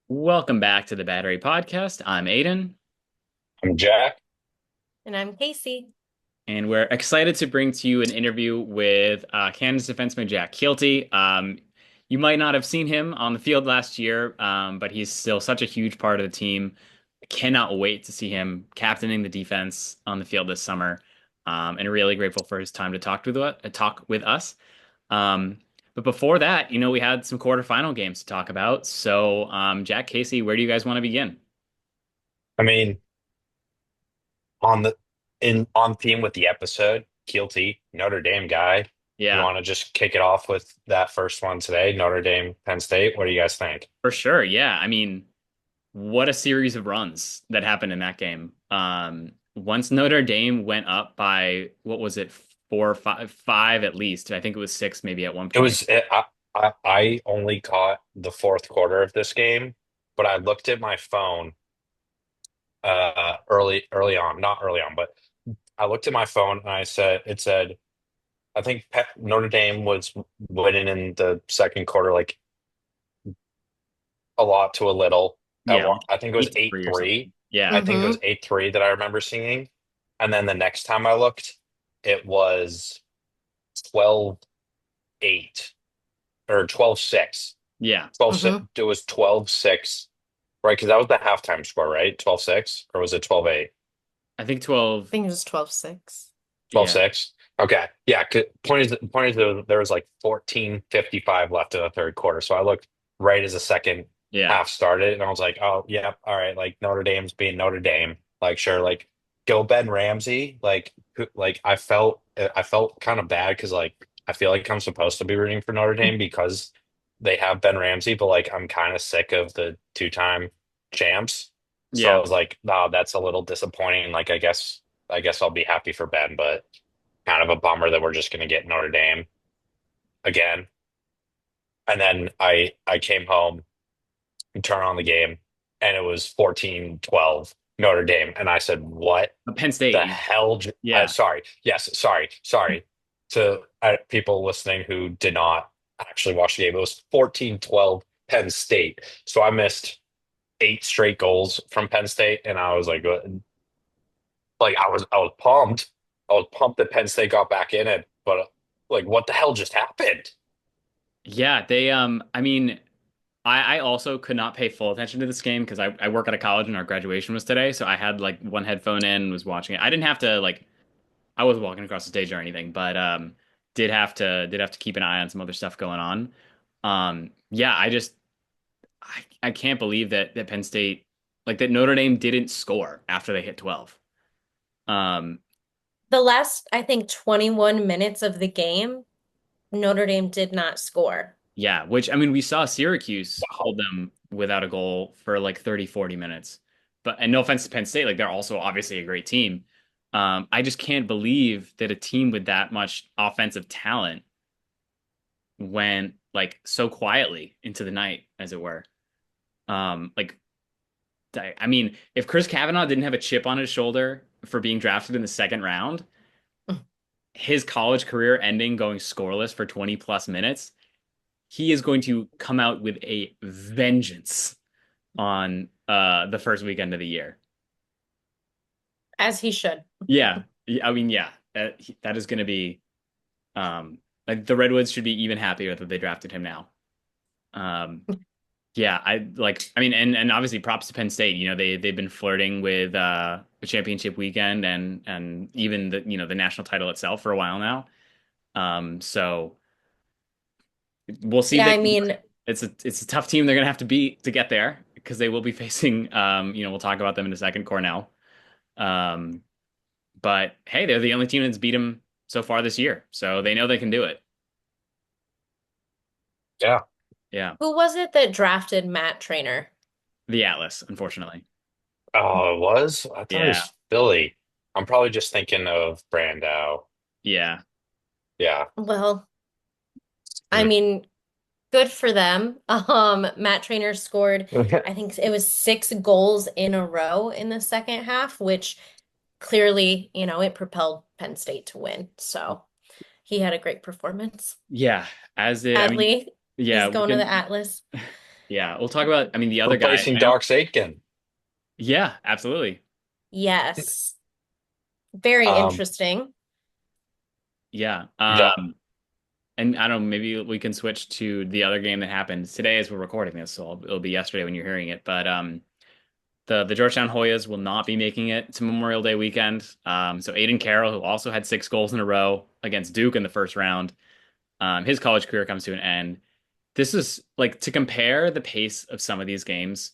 Welcome back to the Battery Podcast. I'm Aiden, I'm Jack. And I'm Casey. and we're excited to bring to you an interview with Kansas defenseman Jack Kielty. You might not have seen him on the field last year, but he's still such a huge part of the team. Cannot wait to see him captaining the defense on the field this summer, and really grateful for his time to talk with us. Um, but before that, we had some quarterfinal games to talk about. So, Jack, Casey, where do you guys want to begin? I mean, on the in on theme with the episode, Kielty, Notre Dame guy. You Yeah. want to just kick it off with that first one today, Notre Dame, Penn State. What do you guys think? For sure, yeah. I mean, what a series of runs that happened in that game. Once Notre Dame went up by what was it, four, five at least. I think it was six, maybe at one It point. was I only caught the fourth quarter of this game, but I looked at my phone early on, not early on, but I looked at my phone and it said I think Notre Dame was winning in the second quarter like a lot to a little at Yeah, one. like I think it was eight to eight three or three. something. Yeah, I think it Mm-hmm. was 8-3 that I remember seeing. And then the next time I looked, it was 12-8 or 12-6. yeah. 12-6. Mm-hmm. It was 12-6, right? Because that was the halftime score, right? 12-6, or was it 12-8? I think I 12. think it was 12-6. Yeah, 12-6. Okay. Yeah. Point is there was like 14:55 left in the third quarter. So I looked right as the second yeah, half started and I was like, oh, yeah, all right. Like Notre Dame's being Notre Dame. Like, sure, like go Ben Ramsey. Like I felt kind of bad because like I feel like I'm supposed to be rooting for Notre Dame because they have Ben Ramsey, but like I'm kind of sick of the two-time champs. So I yeah. was like, no, that's a little disappointing. Like I guess I'll be happy for Ben, but kind of a bummer that we're just going to get Notre Dame again. And then I came home and turned on the game, and it was 14-12 Notre Dame, and I said, "What Penn the State. hell?" Yeah, Sorry, yes, sorry to people listening who did not actually watch the game. It was 14-12 Penn State, so I missed eight straight goals from Penn State, and I was like I was pumped. I was pumped that Penn State got back in it, but like what the hell just happened? yeah. I mean, I also could not pay full attention to this game because I work at a college and our graduation was today. So I had like one headphone in and was watching it. I didn't have to like I wasn't walking across the stage or anything, but did have to keep an eye on some other stuff going on. Yeah, I can't believe that Penn State like that Notre Dame didn't score after they hit 12. Um, The last, I think, 21 minutes of the game, Notre Dame did not score. yeah, which I mean we saw Syracuse Wow. hold them without a goal for like 30, 40 minutes. But and no offense to Penn State, like they're also obviously a great team. I just can't believe that a team with that much offensive talent went like so quietly into the night, as it were. Like I mean, if Chris Kavanaugh didn't have a chip on his shoulder for being drafted in the second round, his college career ending going scoreless for 20 plus minutes, he is going to come out with a vengeance on the first weekend of the year. As he should. Yeah. I mean, yeah, that is going to be like the Redwoods should be even happier that they drafted him now. Um, Yeah, I mean and obviously props to Penn State. They've been flirting with the championship weekend and even the national title itself for a while now. So we'll see if Yeah, they I can do mean, it. It's a tough team they're gonna have to beat to get there because they will be facing we'll talk about them in a second, Cornell. Um, but hey, they're the only team that's beat them so far this year. So they know they can do it. Yeah. Yeah. who was it that drafted Matt Trainer? The Atlas, unfortunately. Oh, it was? I thought it Yeah. was Philly. I'm probably just thinking of Brando. Yeah. Yeah. Well, I Mm. mean, good for them. Matt Trainer scored, I think it was 6 goals in a row in the second half, which clearly, it propelled Penn State to win. So he had a great performance. Yeah. I mean, Sadly, yeah, he's we going to the can. Atlas. Yeah, we'll talk about. I mean, the other guy. replacing I know. Doc Aitken. Yeah, absolutely. Yes. Very Um, interesting. Yeah. yeah, And I don't know, maybe we can switch to the other game that happened today as we're recording this, so it'll be yesterday when you're hearing it. But the Georgetown Hoyas will not be making it to Memorial Day weekend. So Aiden Carroll, who also had 6 goals in a row against Duke in the first round, his college career comes to an end. This is like to compare the pace of some of these games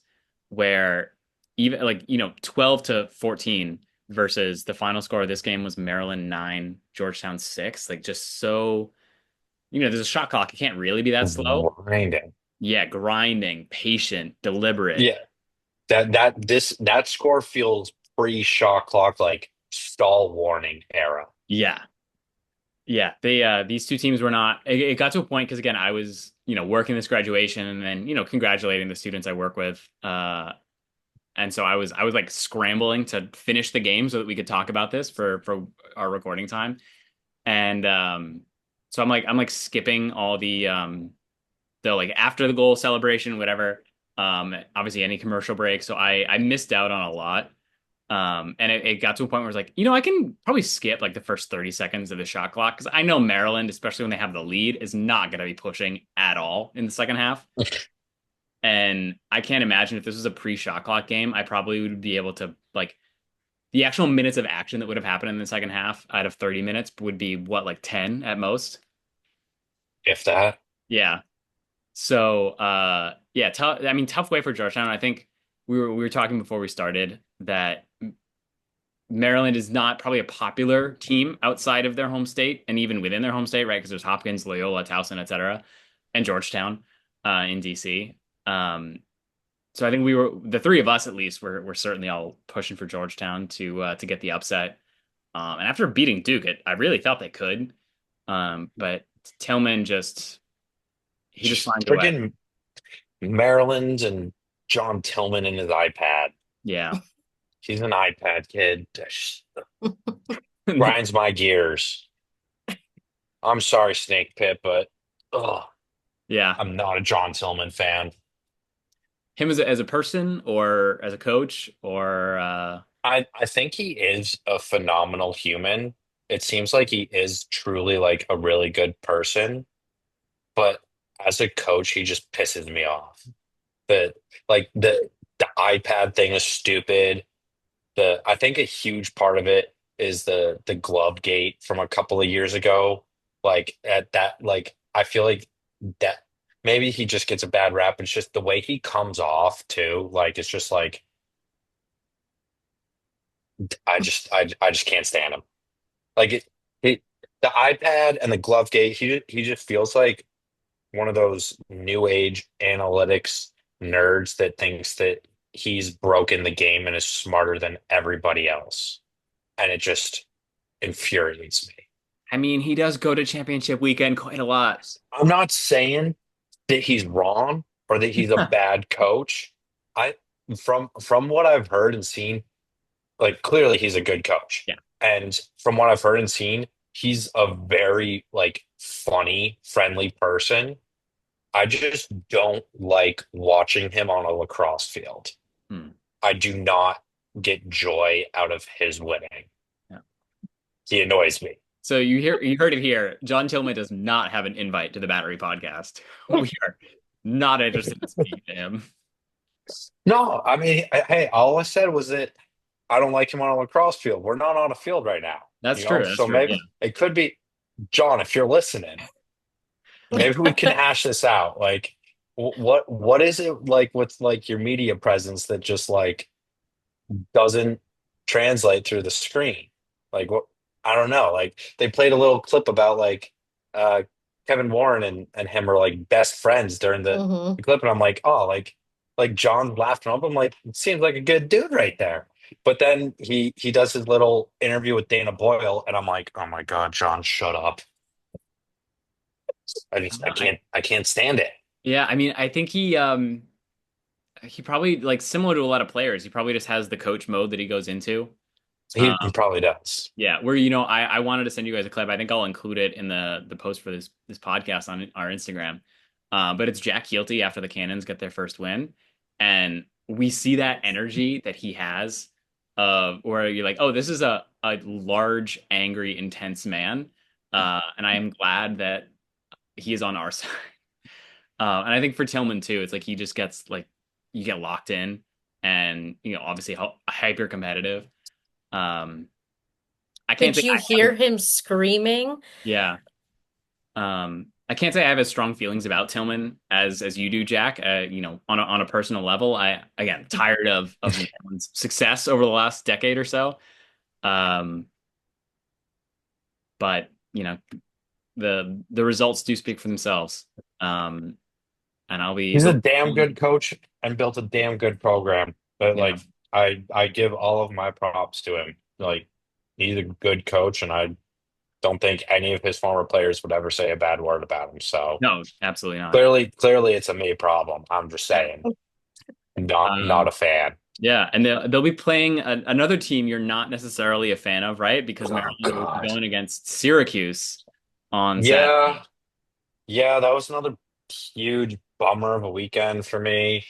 where even like, 12 to 14 versus the final score of this game was Maryland 9, Georgetown 6. Like just so, there's a shot clock. It can't really be that slow. grinding. Yeah, grinding, patient, deliberate. Yeah, that score feels pre-shot clock, like stall warning era. Yeah. Yeah, these two teams were not. It got to a point because again, I was working this graduation and then congratulating the students I work with, and so I was like scrambling to finish the game so that we could talk about this for our recording time, and so I'm like skipping all the like after the goal celebration, whatever, obviously any commercial break, so I missed out on a lot. And it got to a point where I was like, I can probably skip like the first 30 seconds of the shot clock because I know Maryland, especially when they have the lead, is not going to be pushing at all in the second half. And I can't imagine if this was a pre-shot clock game, I probably would be able to like the actual minutes of action that would have happened in the second half out of 30 minutes would be what, like 10 at most? If that. Yeah. So yeah, I mean, tough way for Georgetown. I think we were talking before we started that Maryland is not probably a popular team outside of their home state and even within their home state, right? Because there's Hopkins, Loyola, Towson, et cetera, and Georgetown in DC. So I think we were the three of us at least were certainly all pushing for Georgetown to get the upset. And after beating Duke, I really felt they could. But Tillman he just finds a way. Friggin' Maryland and John Tillman and his iPad. Yeah. He's an iPad kid. Grinds my gears. I'm sorry, Snake Pit, but ugh, Yeah. I'm not a John Tillman fan. Him as a person or as a coach or I think he is a phenomenal human. It seems like he is truly like a really good person, but as a coach, he just pisses me off. The the iPad thing is stupid. The I think a huge part of it is the glove gate from a couple of years ago. Like at that, like I feel like that maybe he just gets a bad rap. It's just the way he comes off too. Like it's just like I just can't stand him. Like it the iPad and the glove gate. He just feels like one of those new age analytics nerds that thinks that he's broken the game and is smarter than everybody else. And it just infuriates me. I mean, he does go to championship weekend quite a lot. I'm not saying that he's wrong or that he's a bad coach. I from what I've heard and seen, like clearly he's a good coach. Yeah. And from what I've heard and seen, he's a very like funny, friendly person. I just don't like watching him on a lacrosse field. Hmm. I do not get joy out of his winning. Yeah. He annoys me. So you heard it here. John Tillman does not have an invite to the Battery podcast. We are not interested in speaking to him. No, I mean, hey, all I said was that I don't like him on a lacrosse field. We're not on a field right now, That's true. That's So true. maybe Yeah. it could be John, if you're listening, maybe we can hash this out. Like, what is it like with like your media presence that just like doesn't translate through the screen? Like, what? I don't know. Like, they played a little clip about like uh Kevin Warren and him are like best friends during Hmm. the clip, and I'm like, oh, like John laughing up. I'm like, it seems like a good dude right there. But then he does his little interview with Dana Boyle, and I'm like, oh my God, John, shut up. I can't stand it. Yeah, I mean, I think he probably like similar to a lot of players. He probably just has the coach mode that he goes into. He probably does. Yeah, where I wanted to send you guys a clip. I think I'll include it in the post for this podcast on our Instagram. But it's Jack Kielty after the Cannons get their first win, and we see that energy that he has, where you're like, oh, this is a large, angry, intense man, and I am glad that he is on our side. And I think for Tillman too, it's like he just gets like you get locked in, and obviously hyper competitive. Um, I can't Did say you I have, hear him screaming? yeah. I can't say I have as strong feelings about Tillman as you do, Jack. On a personal level, I again tired of Maryland's success over the last decade or so. Um, but the results do speak for themselves. Um, and He's a they'll damn be, good coach and built a damn good program. But yeah. like I give all of my props to him. Like he's a good coach, and I don't think any of his former players would ever say a bad word about him. So No, absolutely not. clearly it's a me problem. I'm just saying. Not Um, a fan. yeah, and they'll be playing another team you're not necessarily a fan of, right? Because Oh Maryland will be God. going against Syracuse on Yeah, Saturday. yeah, that was another huge bummer of a weekend for me.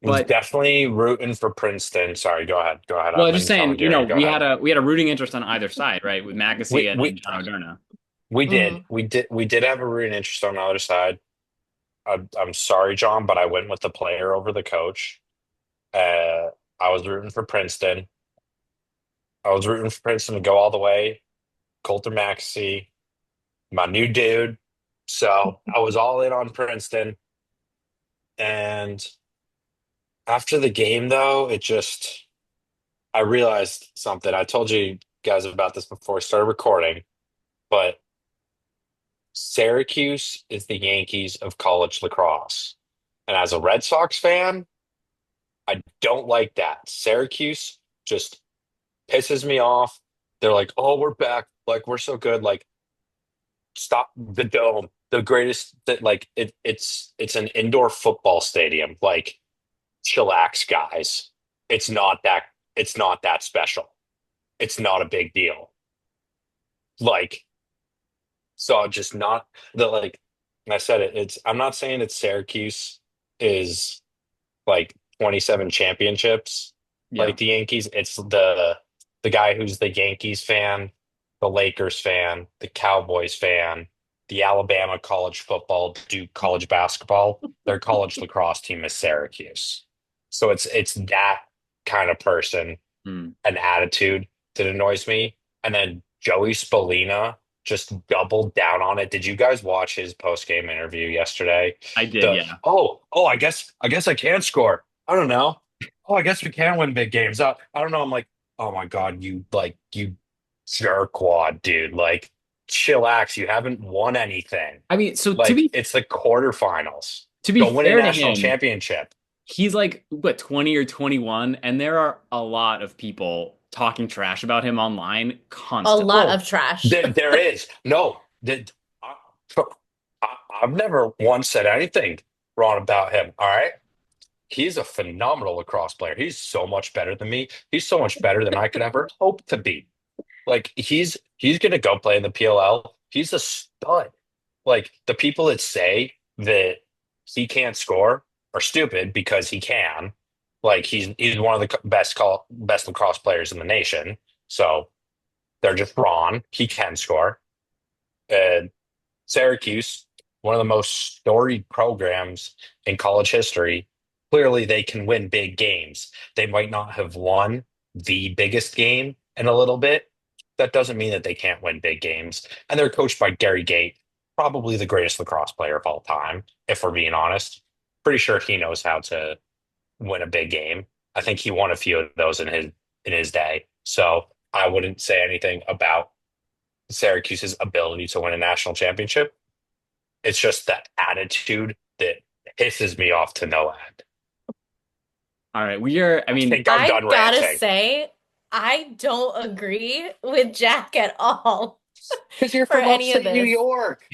Was But definitely rooting for Princeton. Sorry, go ahead. Go ahead. well, I've just been saying, commandeering. Go ahead. we had a rooting interest on either side, right? With We Magassi we and John O'Derna. we did. Hmm. We did have a rooting interest on the other side. I'm sorry, John, but I went with the player over the coach. Uh, I was rooting for Princeton. I was rooting for Princeton to go all the way. Colter Maxey, my new dude. So I was all in on Princeton. And after the game, though, I realized something. I told you guys about this before we started recording, but Syracuse is the Yankees of college lacrosse. And as a Red Sox fan, I don't like that. Syracuse just pisses me off. They're like, "Oh, we're back. Like we're so good. Like stop the dome. The greatest that like it's an indoor football stadium. Like chillax, guys. It's not that it's not that special. It's not a big deal. Like so just not the like I said it's I'm not saying that Syracuse is like 27 championships Yeah. like the Yankees. It's the guy who's the Yankees fan, the Lakers fan, the Cowboys fan, the Alabama college football, Duke college basketball. Their college lacrosse team is Syracuse. So it's that kind of person, Hmm. an attitude that annoys me. And then Joey Spallina just doubled down on it. Did you guys watch his post game interview yesterday? I did, yeah. I guess I can score. I don't know. Oh, I guess we can win big games. I don't know. I'm like, oh my God, you jerkwad, dude. Like, chillax. You haven't won anything. I mean, so Like, it's the quarterfinals. to be Go win a fair to national him, championship. he's like what 20 or 21, and there are a lot of people talking trash about him online A constantly. lot Oh, of trash. there is. No, I, I've never once said anything wrong about him. All right. He's a phenomenal lacrosse player. He's so much better than me. He's so much better than I could ever hope to be. Like he's gonna go play in the PLL. He's a stud. Like the people that say that he can't score are stupid because he can. Like he's one of the best lacrosse players in the nation. So they're just wrong. He can score. And Syracuse, one of the most storied programs in college history, clearly they can win big games. They might not have won the biggest game in a little bit. That doesn't mean that they can't win big games. And they're coached by Gary Gait, probably the greatest lacrosse player of all time, if we're being honest. Pretty sure he knows how to win a big game. I think he won a few of those in his day. So I wouldn't say anything about Syracuse's ability to win a national championship. It's just that attitude that pisses me off to no end. All right, we are. I I mean, think I'm I done gotta ranting say, I don't agree with Jack at all because you're for from any of upstate New this. York.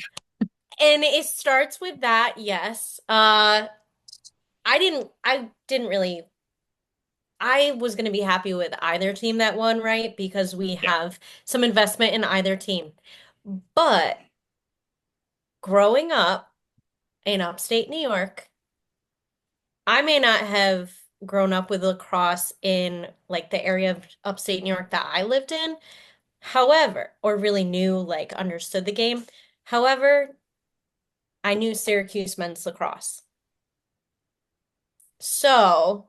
And it starts with that, yes. I didn't really I was going to be happy with either team that won, right? Because we yeah, have some investment in either team. But growing up, in upstate New York. I may not have grown up with lacrosse in like the area of upstate New York that I lived in. However, or really knew, like understood the game. However, I knew Syracuse men's lacrosse. So,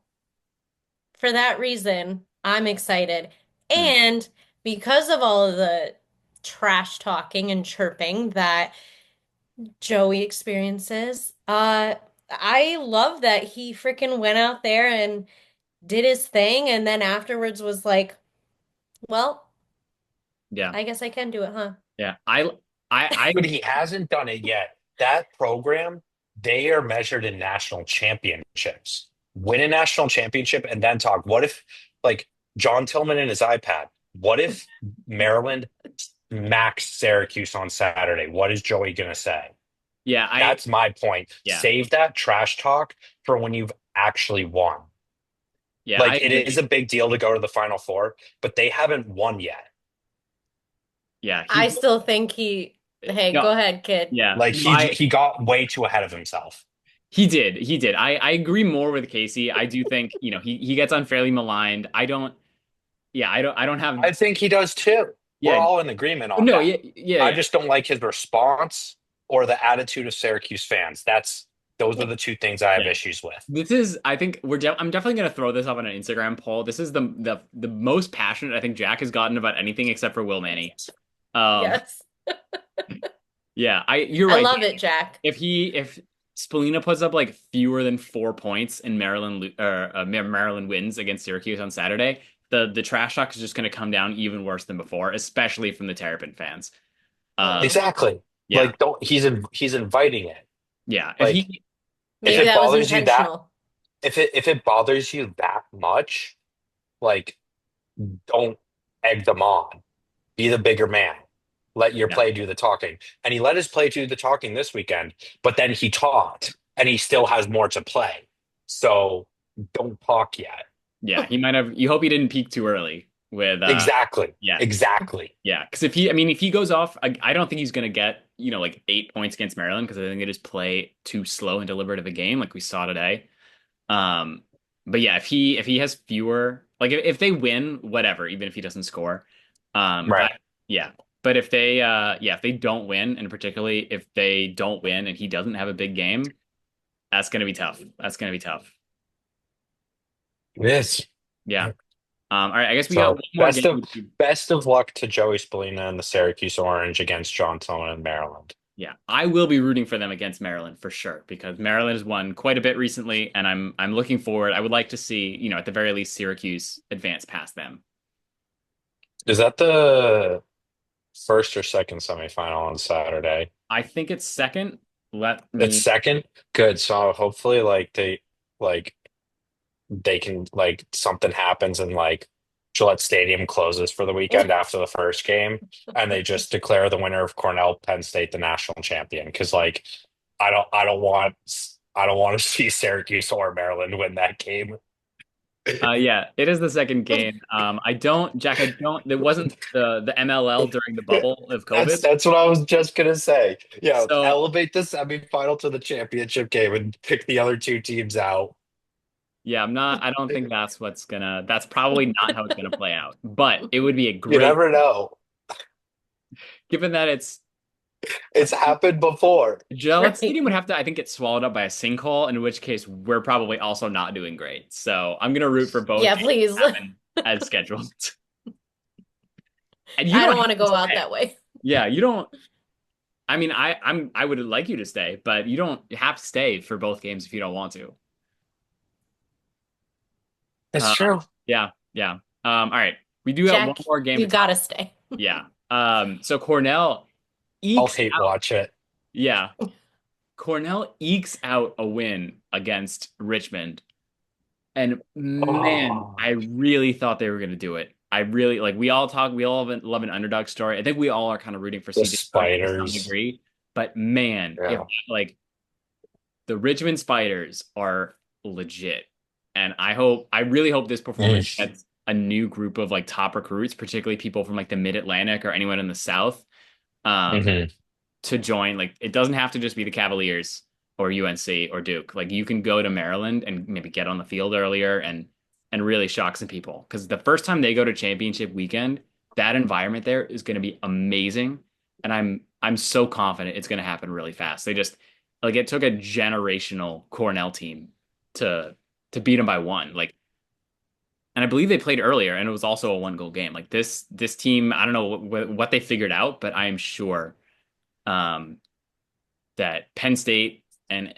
for that reason, I'm excited. Hmm. And because of all of the trash talking and chirping that Joey experiences, I love that he freaking went out there and did his thing and then afterwards was like, well, Yeah. I guess I can do it, huh? Yeah. I But he hasn't done it yet. That program, they are measured in national championships. Win a national championship and then talk. What if, like, John Tillman and his iPad? What if Maryland maxed Syracuse on Saturday? What is Joey going to say? yeah, I That's my point. yeah. Save that trash talk for when you've actually won. Yeah, I Like, it is agree. a big deal to go to the Final Four, but they haven't won yet. Yeah, I he still think he, hey, no, go ahead, kid. yeah. Like, No, he got way too ahead of himself. he did. He did. I agree more with Casey. I do think, he gets unfairly maligned. I don't have I think he does too. We're yeah. all in agreement on No, that. yeah, yeah, I yeah. just don't like his response or the attitude of Syracuse fans. Those are the two things I have Yeah. issues with. This is, I think I'm definitely going to throw this up on an Instagram poll. This is the most passionate I think Jack has gotten about anything except for Will Manny. Um, Yes. yeah, you're I right. love it, Jack. If Spalina puts up like fewer than 4 points and Maryland wins against Syracuse on Saturday, the trash talk is just going to come down even worse than before, especially from the Terrapin fans. Uh-oh. Exactly. Yeah, Like don't he's inviting it. yeah. If Like he if Maybe it that was bothers you that intentional. if it bothers you that much, like don't egg them on. Be the bigger man. Let your Yeah, play do the talking. And he let his play do the talking this weekend, but then he talked and he still has more to play. So don't talk yet. yeah. He might have. You hope he didn't peak too early with Exactly. yeah. Exactly. Yeah, because if he goes off, I don't think he's gonna get like 8 points against Maryland because I think they just play too slow and deliberate of a game like we saw today. Um, but yeah, if he has fewer, like if they win, whatever, even if he doesn't score, Right. yeah. But if they don't win, and particularly if they don't win and he doesn't have a big game, that's gonna be tough. That's gonna be tough. It is. Yeah. All right, I guess we got So one more game. best of luck to Joey Spallina and the Syracuse Orange against John Tillman and Maryland. Yeah, I will be rooting for them against Maryland for sure because Maryland has won quite a bit recently, and I'm looking forward. I would like to see, at the very least, Syracuse advance past them. Is that the first or second semifinal on Saturday? I think it's second. Let It's me. second. Good. So hopefully like they can like something happens and like Gillette Stadium closes for the weekend after the first game and they just declare the winner of Cornell Penn State the national champion. Because like I don't want to see Syracuse or Maryland win that game. Yeah, it is the second game. Jack. I don't. It wasn't the MLL during the bubble of That's COVID. that's what I was just gonna say. Yeah, So elevate the semifinal to the championship game and pick the other two teams out. yeah, I'm not. I don't think that's what's gonna. That's probably not how it's gonna play out. But it would be a You great, never know. given that it's It's happened before. Gillette Right. Stadium would have to, I think, get swallowed up by a sinkhole, in which case we're probably also not doing great. So I'm gonna root for both Yeah, games please. to happen as scheduled. And you I don't don't have want to to go out stay. that way. Yeah, you don't. I mean, I would like you to stay, but you don't have to stay for both games if you don't want to. That's Uh, true. yeah, yeah. All right, we do have one Jack, more game you to talk. gotta stay. Yeah. So Cornell I'll ekes hate out. watch it. Yeah, Cornell ekes out a win against Richmond. And man, Oh, I really thought they were going to do it. I really like. We all love an underdog story. I think we all are kind of rooting for the CJ Stroud to some spiders. degree. But man, if Yeah. like the Richmond Spiders are legit, and I really hope this performance Mm. gets a new group of like top recruits, particularly people from like the Mid Atlantic or anyone in the South, um, Hmm. to join. Like it doesn't have to just be the Cavaliers or UNC or Duke. Like you can go to Maryland and maybe get on the field earlier and really shock some people. Because the first time they go to championship weekend, that environment there is going to be amazing, and I'm so confident it's going to happen really fast. They just like it took a generational Cornell team to beat them by one. Like, and I believe they played earlier, and it was also a one goal game. Like this team, I don't know what they figured out, but I am sure um, that Penn State and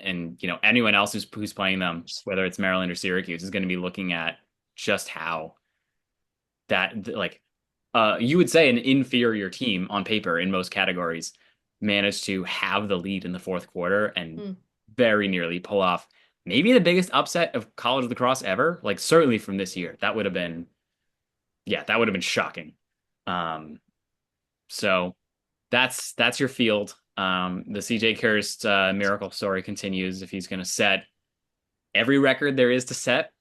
anyone else who's playing them, whether it's Maryland or Syracuse, is going to be looking at just how that like you would say an inferior team on paper in most categories managed to have the lead in the fourth quarter and Mm. very nearly pull off maybe the biggest upset of college lacrosse ever. Like certainly from this year, that would have been that would have been shocking. Um, so that's your field. The CJ Kirst miracle story continues if he's going to set every record there is to set.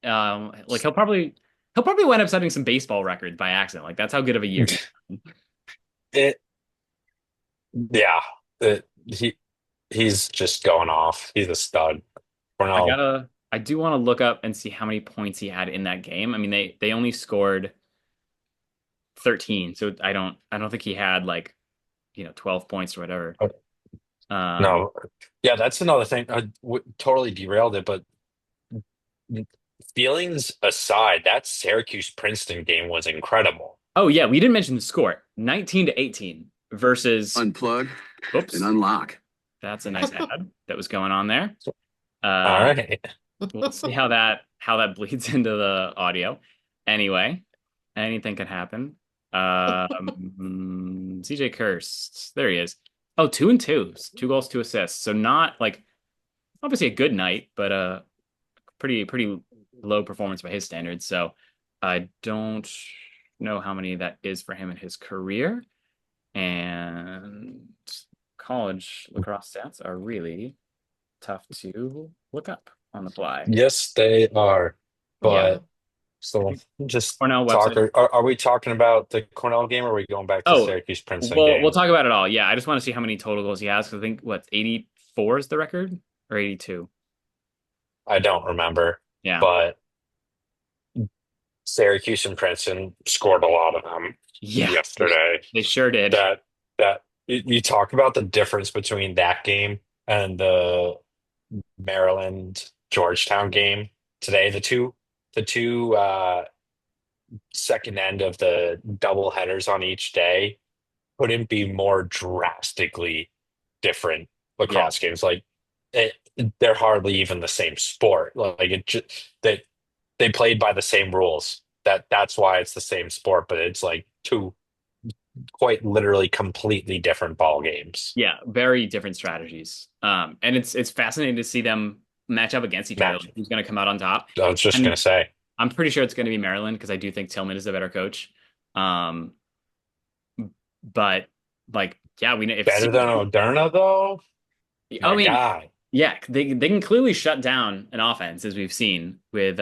Like he'll probably wind up setting some baseball records by accident. Like that's how good of a year. It, yeah, he's just going off. He's a stud. Cornell. I do want to look up and see how many points he had in that game. I mean, they only scored 13, so I don't think he had like 12 points or whatever. Um, No, yeah, that's another thing. I totally derailed it, but feelings aside, that Syracuse Princeton game was incredible. oh yeah, we didn't mention the score. 19-18 versus Unplug oops. and unlock. That's a nice ad that was going on there. All Uh, right. we'll see how that bleeds into the audio. Anyway, anything can happen. CJ Kirst, there he is. Oh, 2-2, 2 goals, 2 assists. So not like obviously a good night, but pretty low performance by his standards. So I don't know how many that is for him in his career. And college lacrosse stats are really tough to look up on the fly. Yes, they are. Yeah. But so just Cornell talk. website. Are we talking about the Cornell game or are we going back to Oh, Syracuse Princeton we'll game? talk about it all. Yeah, I just want to see how many total goals he has. 'Cause I think what 84 is the record or 82. I don't remember, Yeah, but Syracuse and Princeton scored a lot of them yeah, yesterday. they sure did. That you talk about the difference between that game and the Maryland Georgetown game today. The two second end of the double headers on each day couldn't be more drastically different Yeah, lacrosse games. Like it, they're hardly even the same sport. Like it just they played by the same rules. That's why it's the same sport, but it's like two quite literally completely different ball games. yeah, very different strategies. And it's fascinating to see them match up against each other. Match. Like, who's going to come out on top? I was just gonna And say. I'm pretty sure it's going to be Maryland because I do think Tillman is the better coach. Um, but like, yeah, we know if Better than Oderna, though? I My mean, guy. yeah, they can clearly shut down an offense as we've seen with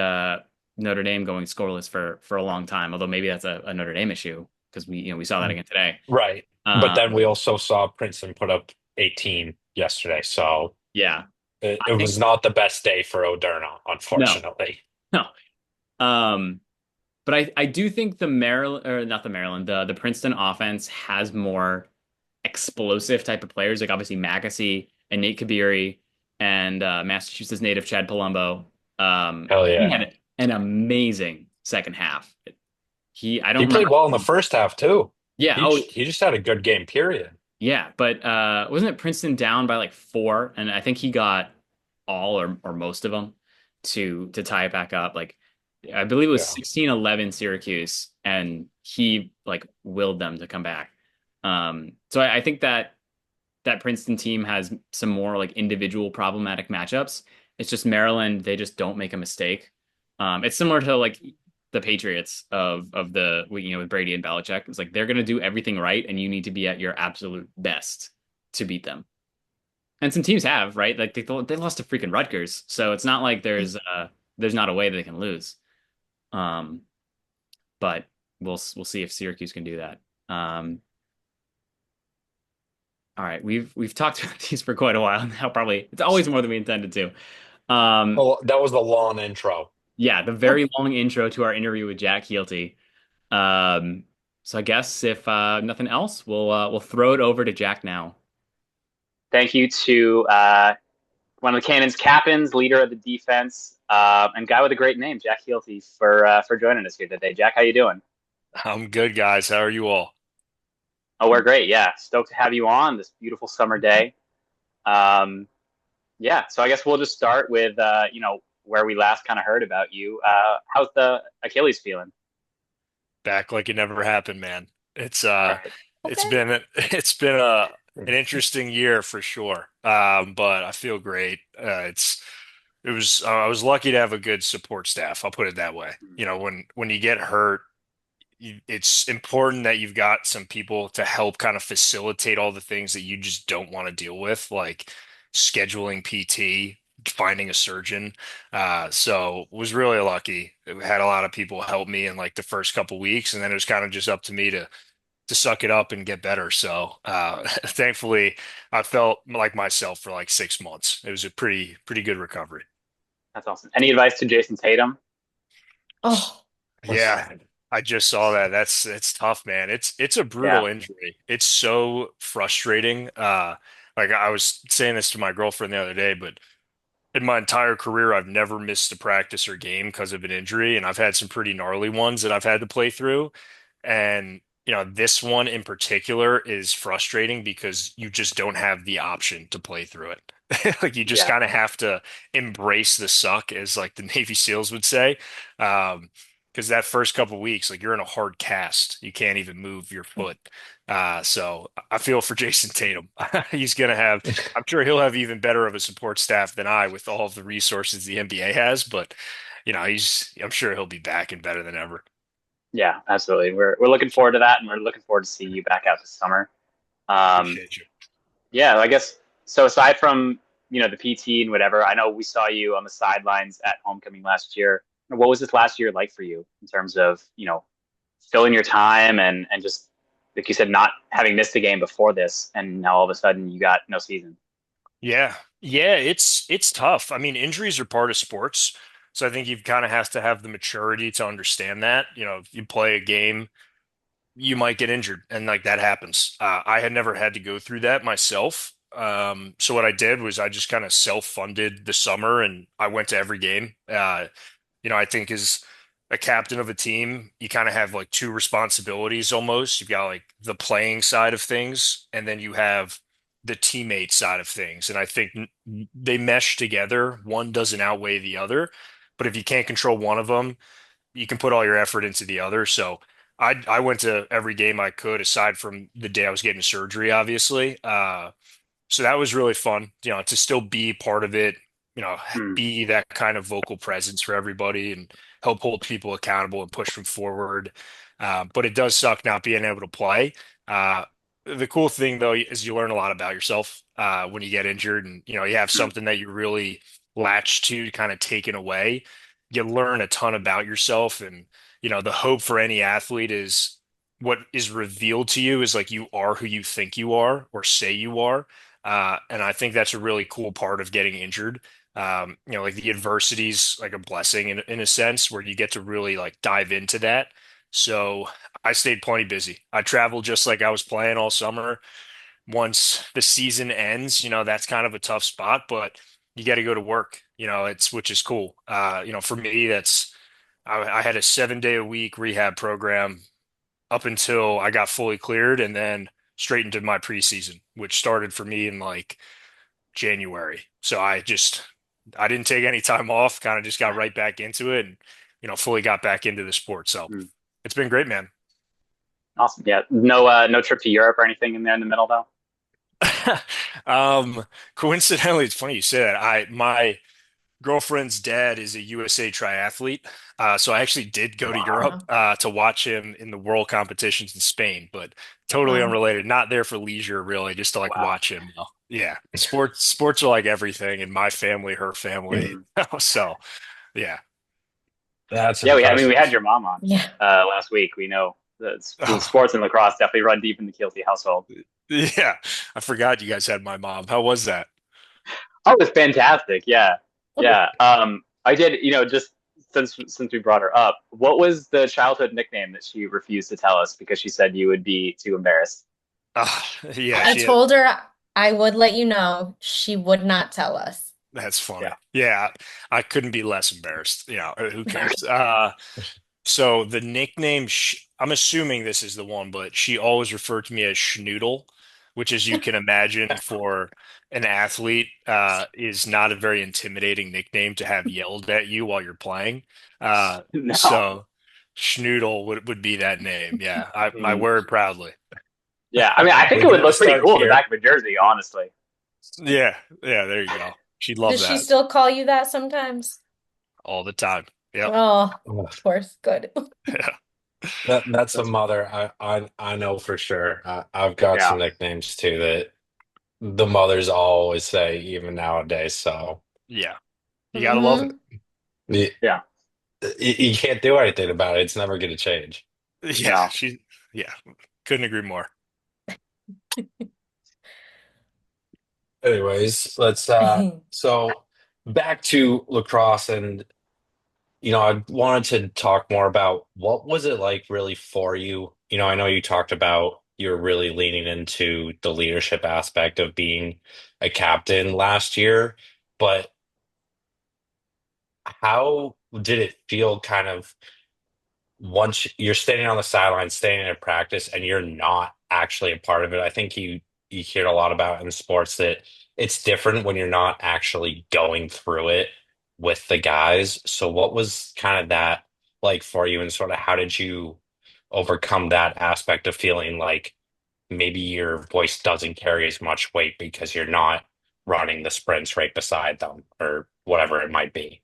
Notre Dame going scoreless for a long time. Although maybe that's a Notre Dame issue because we saw that again today. Right. But then we Um, also saw Princeton put up 18 yesterday. So yeah, it I think was not the best day for Oderna, no, unfortunately. no. Um, but I do think the Maryland or not the Maryland the Princeton offense has more explosive type of players like obviously Mackesy and Nate Kabiri and Massachusetts native Chad Palumbo. Hell He yeah. had an amazing second half. I don't He remember. played well in the first half, too. Yeah. He, Oh, he just had a good game, period. yeah. But wasn't it Princeton down by like 4? And I think he got all or most of them to tie it back up. Like I believe it was Yeah. 16-11 Syracuse, and he like willed them to come back. So I think that Princeton team has some more like individual problematic matchups. It's just Maryland, they just don't make a mistake. It's similar to like the Patriots of the with Brady and Belichick. It's like they're gonna do everything right, and you need to be at your absolute best to beat them. And some teams have, right? Like they lost to freaking Rutgers, so it's not like there's not a way they can lose. Um, but we'll see if Syracuse can do that. All right, we've talked about these for quite a while now. Probably it's always more than we intended to. Um, Oh, that was the long intro. yeah, the very long intro to our interview with Jack Kielty. Um, so I guess if nothing else, we'll throw it over to Jack now. Thank you to one of the Cannons' captains, leader of the defense, and guy with a great name, Jack Kielty, for joining us here today. Jack, how you doing? I'm good, guys. How are you all? Oh, we're great. Yeah, stoked to have you on this beautiful summer day. Um, yeah, so I guess we'll just start with where we last kind of heard about you. How's the Achilles feeling? Back like it never happened, man. It's All uh right. it's Okay. been it's been an interesting year for sure. But I feel great. I was lucky to have a good support staff. I'll put it that way. You know, when you get hurt, it's important that you've got some people to help kind of facilitate all the things that you just don't want to deal with, like scheduling PT, finding a surgeon. So was really lucky. It had a lot of people help me in like the first couple weeks, and then it was kind of just up to me to suck it up and get better. So thankfully, I felt like myself for like 6 months. It was a pretty good recovery. That's awesome. Any advice to Jason Tatum? Oh, Yeah, I just saw that. It's tough, man. It's a Yeah. brutal injury. It's so frustrating. Like I was saying this to my girlfriend the other day, but in my entire career, I've never missed a practice or game because of an injury, and I've had some pretty gnarly ones that I've had to play through. And this one in particular is frustrating because you just don't have the option to play through it. Like you just Yeah. kind of have to embrace the suck, as like the Navy SEALs would say. Because that first couple weeks, like you're in a hard cast, you can't even move your foot. So I feel for Jason Tatum. He's gonna have, I'm sure he'll have even better of a support staff than I with all of the resources the NBA has. But I'm sure he'll be back and better than ever. Yeah, absolutely. We're looking forward to that, and we're looking forward to seeing you back out this summer. Um, Appreciate you. yeah, I guess so. Aside from the PT and whatever, I know we saw you on the sidelines at homecoming last year. What was this last year like for you in terms of filling your time and just like you said, not having missed a game before this, and now all of a sudden you got no season. Yeah. Yeah, it's tough. I mean, injuries are part of sports. So I think you kind of have to have the maturity to understand that. If you play a game, you might get injured, and like that happens. I had never had to go through that myself. So what I did was I just kind of self-funded the summer, and I went to every game. I think as a captain of a team, you kind of have like two responsibilities almost. You've got like the playing side of things, and then you have the teammate side of things. And I think they mesh together. One doesn't outweigh the other. But if you can't control one of them, you can put all your effort into the other. So I went to every game I could, aside from the day I was getting surgery, obviously. So that was really fun, to still be part of it, Mm, be that kind of vocal presence for everybody and help hold people accountable and push them forward. But it does suck not being able to play. The cool thing though is you learn a lot about yourself when you get injured, and you have mm, something that you really latch to kind of taken away. You learn a ton about yourself, and the hope for any athlete is what is revealed to you is like you are who you think you are or say you are. And I think that's a really cool part of getting injured. Like the adversity's like a blessing in a sense where you get to really like dive into that. So I stayed plenty busy. I traveled just like I was playing all summer. Once the season ends, that's kind of a tough spot, but you got to go to work, which is cool. For me, I had a 7 day a week rehab program up until I got fully cleared and then straight into my preseason, which started for me in like January. So I didn't take any time off, kind of just got right back into it and fully got back into the sport. So mm. it's been great, man. Awesome. Yeah. No trip to Europe or anything in there in the middle though. Coincidentally, it's funny you say that. My girlfriend's dad is a USA triathlete. So I actually did go to Wow. Europe wow, to watch him in the world competitions in Spain, but totally wow. unrelated. Not there for leisure, really, just to like Wow. watch him. Yeah, sports are like everything in my family, her family. Mm. So yeah, That's Yeah. I mean, we impressive. had your mom on Yeah. last week. We know The sports and lacrosse definitely run deep in the Kielty household. Yeah, I forgot you guys had my mom. How was that? Oh, it's fantastic. Yeah. Yeah. I did, just since we brought her up, what was the childhood nickname that she refused to tell us because she said you would be too embarrassed? Uh, yeah, I told her I would let you know. She would not tell us. that's Yeah. funny. Yeah, I couldn't be less embarrassed. Who cares? So the nickname, I'm assuming this is the one, but she always referred to me as Schnoodle, which, as you can imagine, for an athlete, is not a very intimidating nickname to have yelled at you while you're playing. No. So Schnoodle would be that name. Yeah, I Mm. wear it proudly. Yeah. I mean, I think We're it would gonna look pretty start cool on the here. back of a jersey, honestly. Yeah, yeah, there you go. She'd love Does she that still call you that sometimes? all the time. Yep. Oh, of course. Good. That's a That's mother. I know for sure. I've got yeah. some nicknames too that the mothers always say even nowadays. So Yeah, you gotta love it. Hmm. you, Yeah. you can't do anything about it. It's never going to change. Yeah, No. yeah, couldn't agree more. Anyways, let's so back to lacrosse, and I wanted to talk more about what was it like really for you. I know you talked about you're really leaning into the leadership aspect of being a captain last year, but how did it feel kind of once you're standing on the sideline, standing in practice, and you're not actually a part of it? I think you hear a lot about in sports that it's different when you're not actually going through it with the guys. So what was kind of that like for you, and sort of how did you overcome that aspect of feeling like maybe your voice doesn't carry as much weight because you're not running the sprints right beside them or whatever it might be?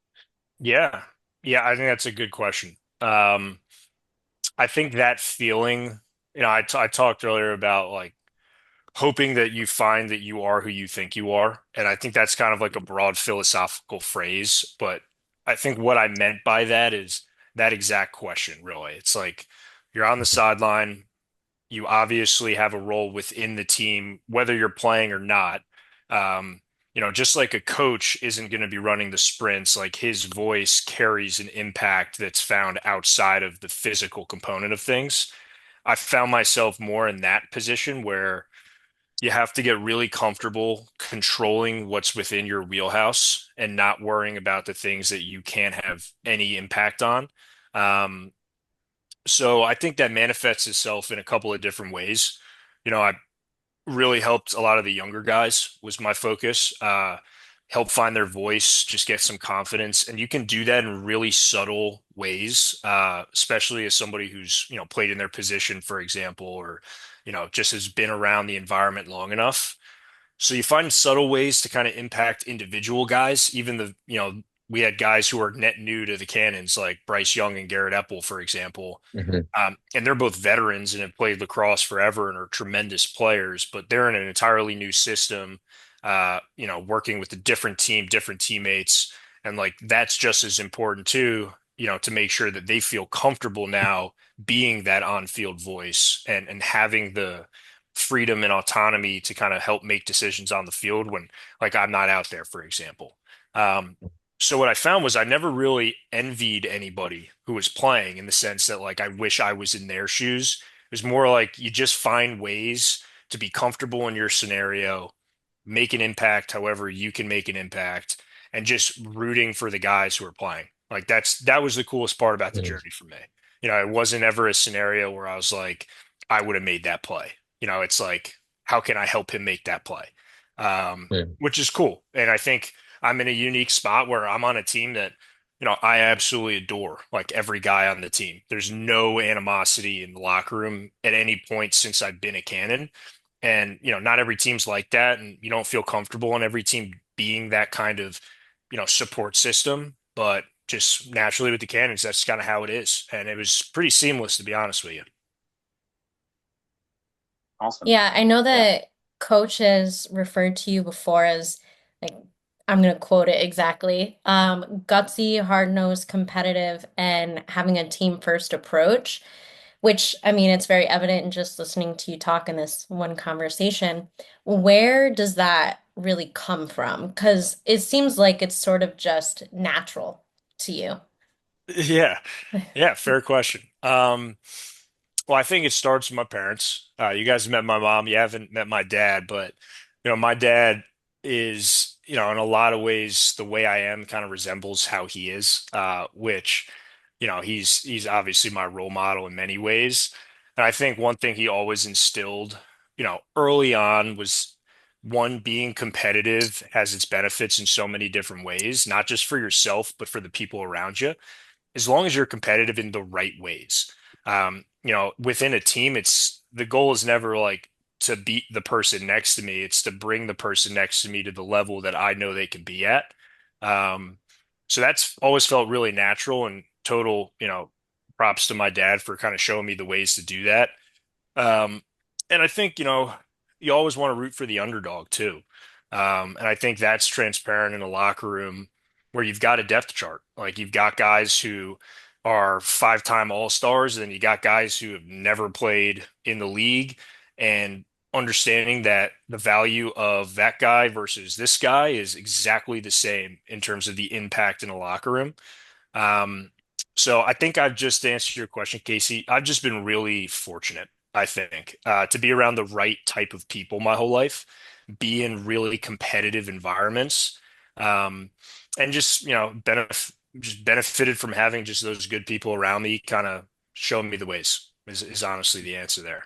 Yeah, yeah, I think that's a good question. I think that feeling, I talked earlier about like hoping that you find that you are who you think you are. And I think that's kind of like a broad philosophical phrase. But I think what I meant by that is that exact question, really. It's like you're on the sideline, you obviously have a role within the team, whether you're playing or not. Um, just like a coach isn't going to be running the sprints, like his voice carries an impact that's found outside of the physical component of things. I found myself more in that position where you have to get really comfortable controlling what's within your wheelhouse and not worrying about the things that you can't have any impact on. Um, so I think that manifests itself in a couple of different ways. I really helped a lot of the younger guys was my focus. Help find their voice, just get some confidence, and you can do that in really subtle ways. Especially as somebody who's played in their position, for example, or just has been around the environment long enough. So you find subtle ways to kind of impact individual guys. Even we had guys who are net new to the Cannons, like Bryce Young and Garrett Epple, for example. Mhm. And they're both veterans and have played lacrosse forever and are tremendous players, but they're in an entirely new system, working with a different team, different teammates. And like that's just as important too, to make sure that they feel comfortable now being that on-field voice and having the freedom and autonomy to kind of help make decisions on the field when like I'm not out there, for example. Um, so what I found was I never really envied anybody who was playing in the sense that like I wish I was in their shoes. It was more like you just find ways to be comfortable in your scenario, make an impact however you can make an impact, and just rooting for the guys who are playing. Like that was the coolest part about the Mhm. journey for me. It wasn't ever a scenario where I was like, I would have made that play. It's like, how can I help him make that play? Which is cool. And I think I'm in a unique spot where I'm on a team that, I absolutely adore like every guy on the team. There's no animosity in the locker room at any point since I've been a Cannon. And, not every team's like that. And you don't feel comfortable on every team being that kind of, support system. But just naturally with the Cannons, that's kind of how it is. And it was pretty seamless, to be honest with you. Awesome. Yeah, I know Yeah. that coach has referred to you before as like I'm gonna quote it exactly. Gutsy, hard-nosed, competitive, and having a team first approach. which I mean, it's very evident in just listening to you talk in this one conversation. Where does that really come from? Because it seems like it's sort of just natural to you. Yeah. Yeah, fair question. Well, I think it starts with my parents. You guys met my mom. You haven't met my dad, but my dad is, in a lot of ways, the way I am kind of resembles how he is, which, he's obviously my role model in many ways. And I think one thing he always instilled, early on was one, being competitive has its benefits in so many different ways, not just for yourself, but for the people around you as long as you're competitive in the right ways. Within a team, it's the goal is never like to beat the person next to me. It's to bring the person next to me to the level that I know they can be at. Um, so that's always felt really natural and total, props to my dad for kind of showing me the ways to do that. Um, and I think, you always want to root for the underdog too. And I think that's transparent in a locker room where you've got a depth chart. Like you've got guys who are five-time All-Stars, and then you got guys who have never played in the league, and understanding that the value of that guy versus this guy is exactly the same in terms of the impact in a locker room. Um, so I think I've just answered your question, Casey. I've just been really fortunate, I think, to be around the right type of people my whole life, be in really competitive environments, um, and just benefited from having just those good people around me, kind of showing me the ways. Is honestly the answer there.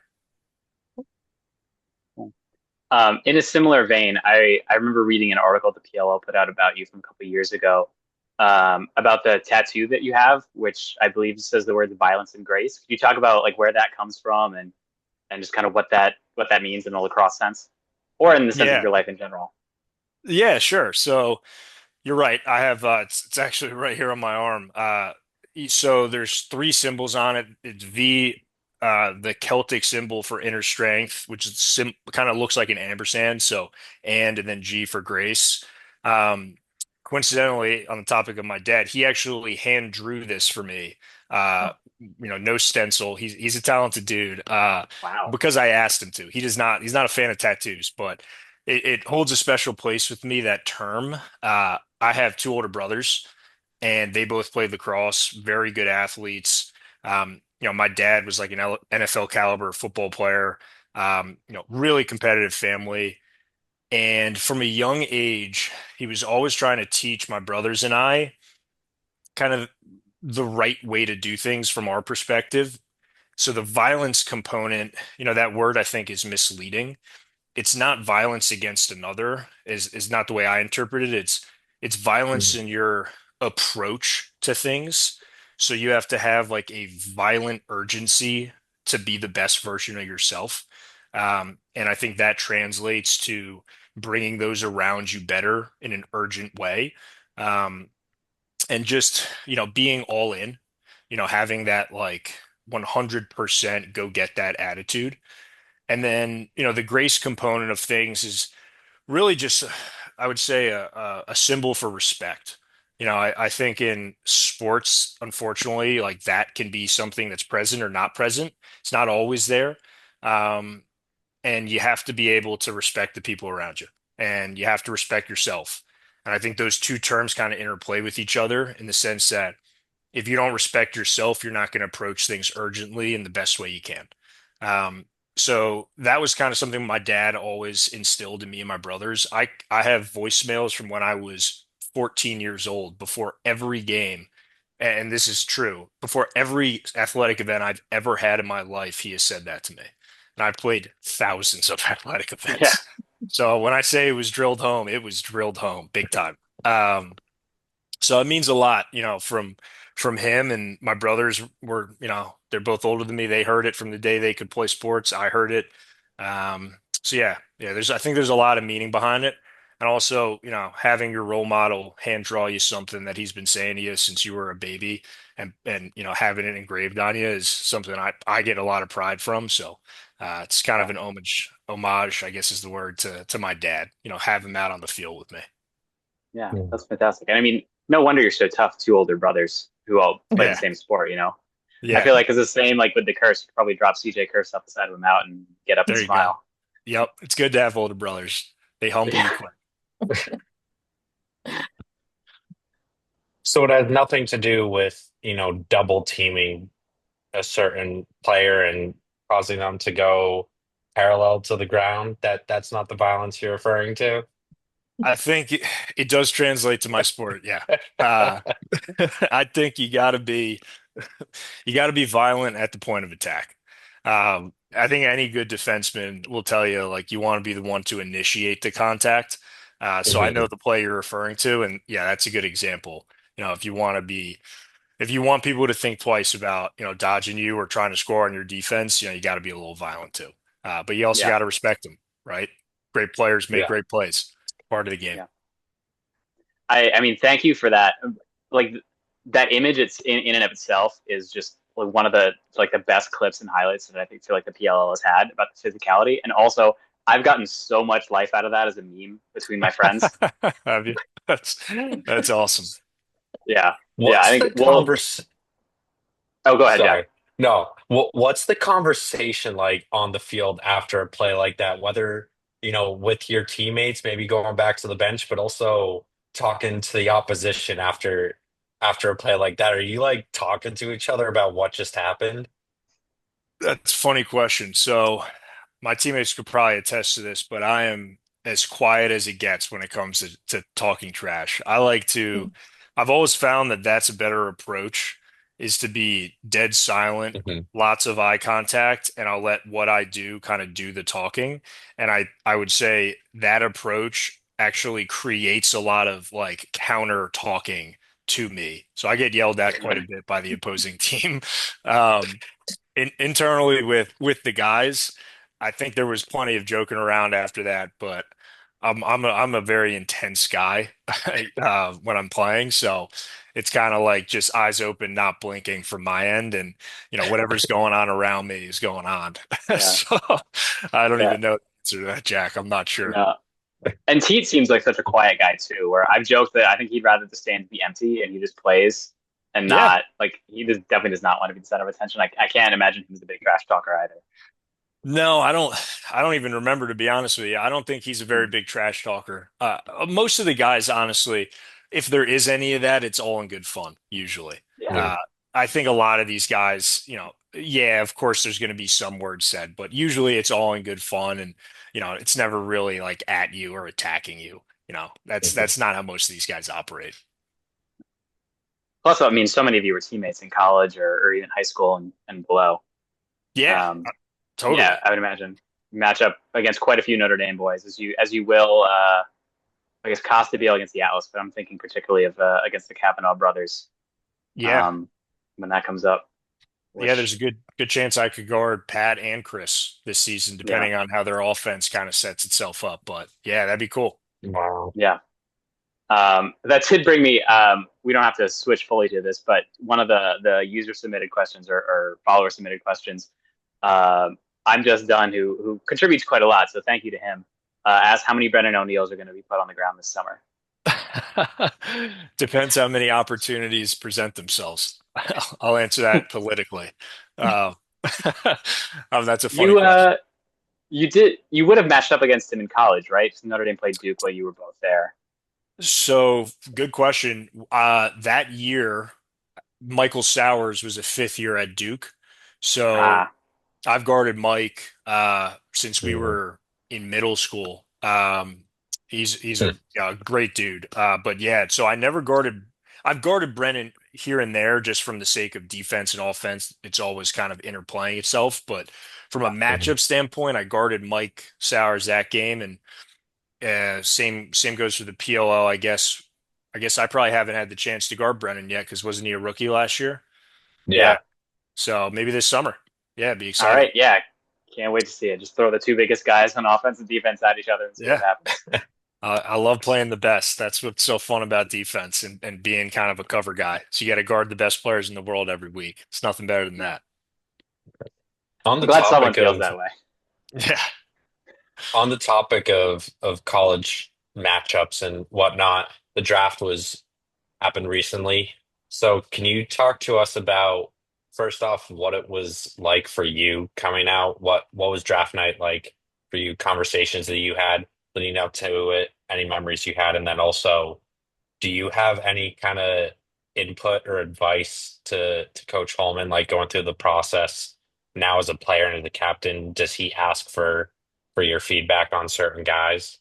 In a similar vein, I remember reading an article the PLO put out about you from a couple of years ago, about the tattoo that you have, which I believe says the words violence and grace. Could you talk about like where that comes from and just kind of what that means in a lacrosse sense, or in the sense of Yeah, your life in general? yeah, sure. So you're right. I have it's actually right here on my arm. So there's three symbols on it. It's V, the Celtic symbol for inner strength, which is kind of looks like an ampersand. So and then G for grace. Um, Coincidentally, on the topic of my dad, he actually hand drew this for me. Uh, Oh, no stencil. He's a talented dude. Wow. Because I asked him to. He's not a fan of tattoos, but it holds a special place with me, that term. I have two older brothers, and they both played lacrosse, very good athletes. My dad was like an NFL caliber football player, really competitive family. And from a young age, he was always trying to teach my brothers and I kind of the right way to do things from our perspective. So the violence component, that word I think is misleading. It's not violence against another is not the way I interpret it. It's violence Mm. in your approach to things. So you have to have like a violent urgency to be the best version of yourself. And I think that translates to bringing those around you better in an urgent way. Um, and just, being all in, having that like 100% go get that attitude. And then, the grace component of things is really just, I would say, a symbol for respect. I think in sports, unfortunately, like that can be something that's present or not present. It's not always there. Um, and you have to be able to respect the people around you, and you have to respect yourself. And I think those two terms kind of interplay with each other in the sense that if you don't respect yourself, you're not going to approach things urgently in the best way you can. Um, so that was kind of something my dad always instilled in me and my brothers. I have voicemails from when I was 14 years old before every game, and this is true. Before every athletic event I've ever had in my life, he has said that to me. And I played thousands of athletic Yeah. events. So when I say it was drilled home big time. Um, so it means a lot, from him. And my brothers were, they're both older than me. They heard it from the day they could play sports. I heard it. So yeah, I think there's a lot of meaning behind it. And also, having your role model hand draw you something that he's been saying to you since you were a baby, and having it engraved on you is something I get a lot of pride from. So it's kind of an homage, I guess is the word, to my dad, have him out on the field with me. Yeah, Yeah. that's fantastic. And I mean, no wonder you're so tough. Two older brothers who all play the Yeah. same sport, you know? I Yeah, feel like it's the same like with the curse. You could probably drop CJ Curse off the side of a mountain, and get up and there you go. smile. Yep, it's good to have older brothers. They humble you Yeah. quick. So it has nothing to do with, double teaming a certain player and causing them to go parallel to the ground. That's not the violence you're referring to. I think it does translate to my sport. Yeah. Uh, I think you got to be violent at the point of attack. I think any good defenseman will tell you like you want to be the one to initiate the contact. So I know Mhm. the play you're referring to, and yeah, that's a good example. If you want people to think twice about dodging you or trying to score on your defense, you got to be a little violent too. But you also Yeah. got to respect them, right? Great players make Yeah. great plays. Part of the game. Yeah. I mean, thank you for that. Like that image, it's in and of itself is just like one of the like the best clips and highlights that I think feel like the PLL has had about the physicality. And also, I've gotten so much life out of that as a meme between my friends. Have you? That's awesome. Yeah, yeah. I What's think. the Well, convers oh, go ahead, Jack. Sorry. No. What's the conversation like on the field after a play like that? Whether, with your teammates, maybe going back to the bench, but also talking to the opposition after a play like that. Are you like talking to each other about what just happened? That's a funny question. So my teammates could probably attest to this, but I am as quiet as it gets when it comes to talking trash. I've always found that that's a better approach is to be dead silent, Hmm. lots of eye contact, and I'll let what I do kind of do the talking. And I would say that approach actually creates a lot of like counter talking to me. So I get yelled at quite a bit by the opposing team. Um, internally with the guys, I think there was plenty of joking around after that, but I'm a very intense guy when I'm playing, so it's kind of like just eyes open, not blinking from my end, and whatever's going on around me is going on. Yeah, So I don't yeah. even know the answer to that, Jack. I'm not sure. No. And Teat seems like such a quiet guy too. Where I've joked that I think he'd rather the stands be empty and he just plays and Yeah. not like he just definitely does not want to be the center of attention. I can't imagine him as a big trash talker either. No, I don't. I don't even remember, to be honest with you. I don't think he's a very Hmm. big trash talker. Most of the guys, honestly, if there is any of that, it's all in good fun, usually. Yeah, Yeah. Uh, I think a lot of these guys, yeah, of course, there's going to be some words said, but usually it's all in good fun, and it's never really like at you or attacking you. That's not how most of these guys operate. plus, I mean, so many of you were teammates in college or even high school and below. Yeah, Um, yeah, totally. I would imagine match up against quite a few Notre Dame boys as you will. I guess Costa Beal against the Atlas, but I'm thinking particularly of against the Kavanaugh brothers Yeah, um, when that comes up. yeah. There's Which a good chance I could guard Pat and Chris this season, yeah, depending on how their offense kind of sets itself up. But yeah, that'd be cool. Wow. yeah. That did bring me. We don't have to switch fully to this, but one of the user submitted questions or follower submitted questions. I'm just done who contributes quite a lot, so thank you to him. Asked how many Brennan O'Neills are going to be put on the ground this summer. Depends how many opportunities present themselves. I'll answer that politically. Uh, that's a funny You question. you would have matched up against him in college, right? Notre Dame played Duke while you were both there. So, good question. That year, Michael Sowers was a fifth year at Duke. So Ah, I've guarded Mike since we Mhm. were in middle school. He's a great dude. But yeah, so I never guarded. I've guarded Brennan here and there just from the sake of defense and offense. It's always kind of interplaying itself. But from a Mhm. matchup standpoint, I guarded Mike Sowers that game, and same goes for the PLO. I guess I probably haven't had the chance to guard Brennan yet because wasn't he a rookie last year? Yeah. Yeah. So maybe this summer. Yeah, it'd be all exciting. right, yeah. Can't wait to see it. Just throw the two biggest guys on offense and defense at each other and see what Yeah. happens. I love playing the best. That's what's so fun about defense and being kind of a cover guy. So you got to guard the best players in the world every week. It's nothing better than Yeah. that. On I'm the glad someone topic feels of that way. Yeah. on the topic of college matchups and whatnot, the draft was happened recently. So can you talk to us about first off, what it was like for you coming out. What was draft night like for you? Conversations that you had leading up to it, any memories you had, and then also, do you have any kind of input or advice to Coach Holman, like going through the process now as a player and as a captain? Does he ask for your feedback on certain guys?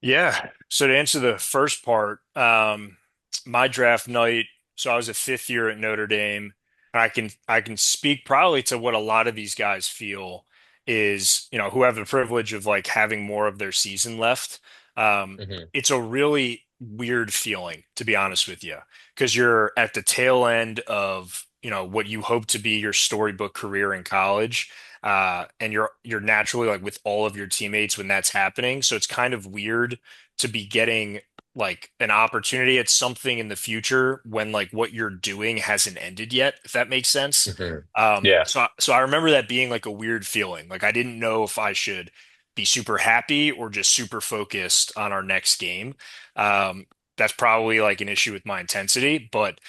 Yeah. So to answer the first part, my draft night, so I was a fifth year at Notre Dame. I can speak probably to what a lot of these guys feel is, who have the privilege of like having more of their season left. Um, Hmm. it's a really weird feeling, to be honest with you, because you're at the tail end of, what you hope to be your storybook career in college. And you're naturally like with all of your teammates when that's happening. So it's kind of weird to be getting like an opportunity at something in the future when like what you're doing hasn't ended yet, if that makes sense. Hmm. Yeah. So I remember that being like a weird feeling. Like I didn't know if I should be super happy or just super focused on our next game. That's probably like an issue with my intensity, but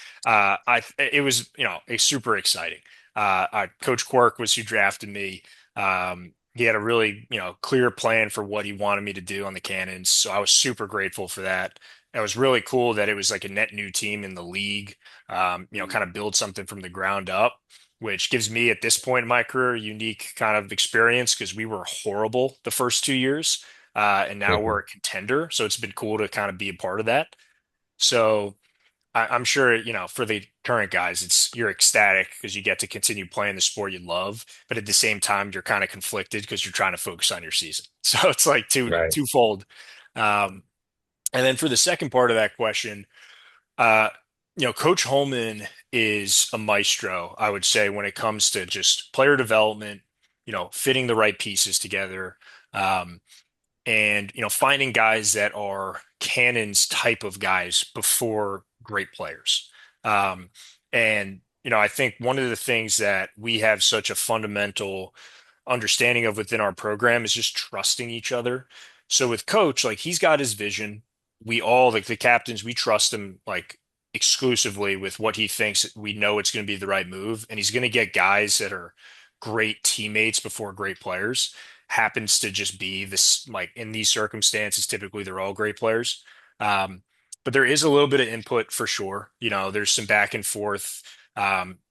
it was, a super exciting. Coach Quirk was who drafted me. He had a really, clear plan for what he wanted me to do on the Cannons. So I was super grateful for that. It was really cool that it was like a net new team in the league, kind of build something from the ground up, which gives me at this point in my career a unique kind of experience because we were horrible the first 2 years. And now we're Hmm. a contender. So it's been cool to kind of be a part of that. So I'm sure, for the current guys, you're ecstatic because you get to continue playing the sport you love, but at the same time, you're kind of conflicted because you're trying to focus on your season. So it's like Right. twofold. Um, and then for the second part of that question, uh, Coach Holman is a maestro, I would say, when it comes to just player development, fitting the right pieces together. Um, and finding guys that are Cannons type of guys before great players. Um, and I think one of the things that we have such a fundamental understanding of within our program is just trusting each other. So with Coach, like he's got his vision. We all, like the captains, we trust him like exclusively with what he thinks. We know it's going to be the right move, and he's going to get guys that are great teammates before great players. Happens to just be this, like in these circumstances, typically they're all great players. Um, but there is a little bit of input for sure. There's some back and forth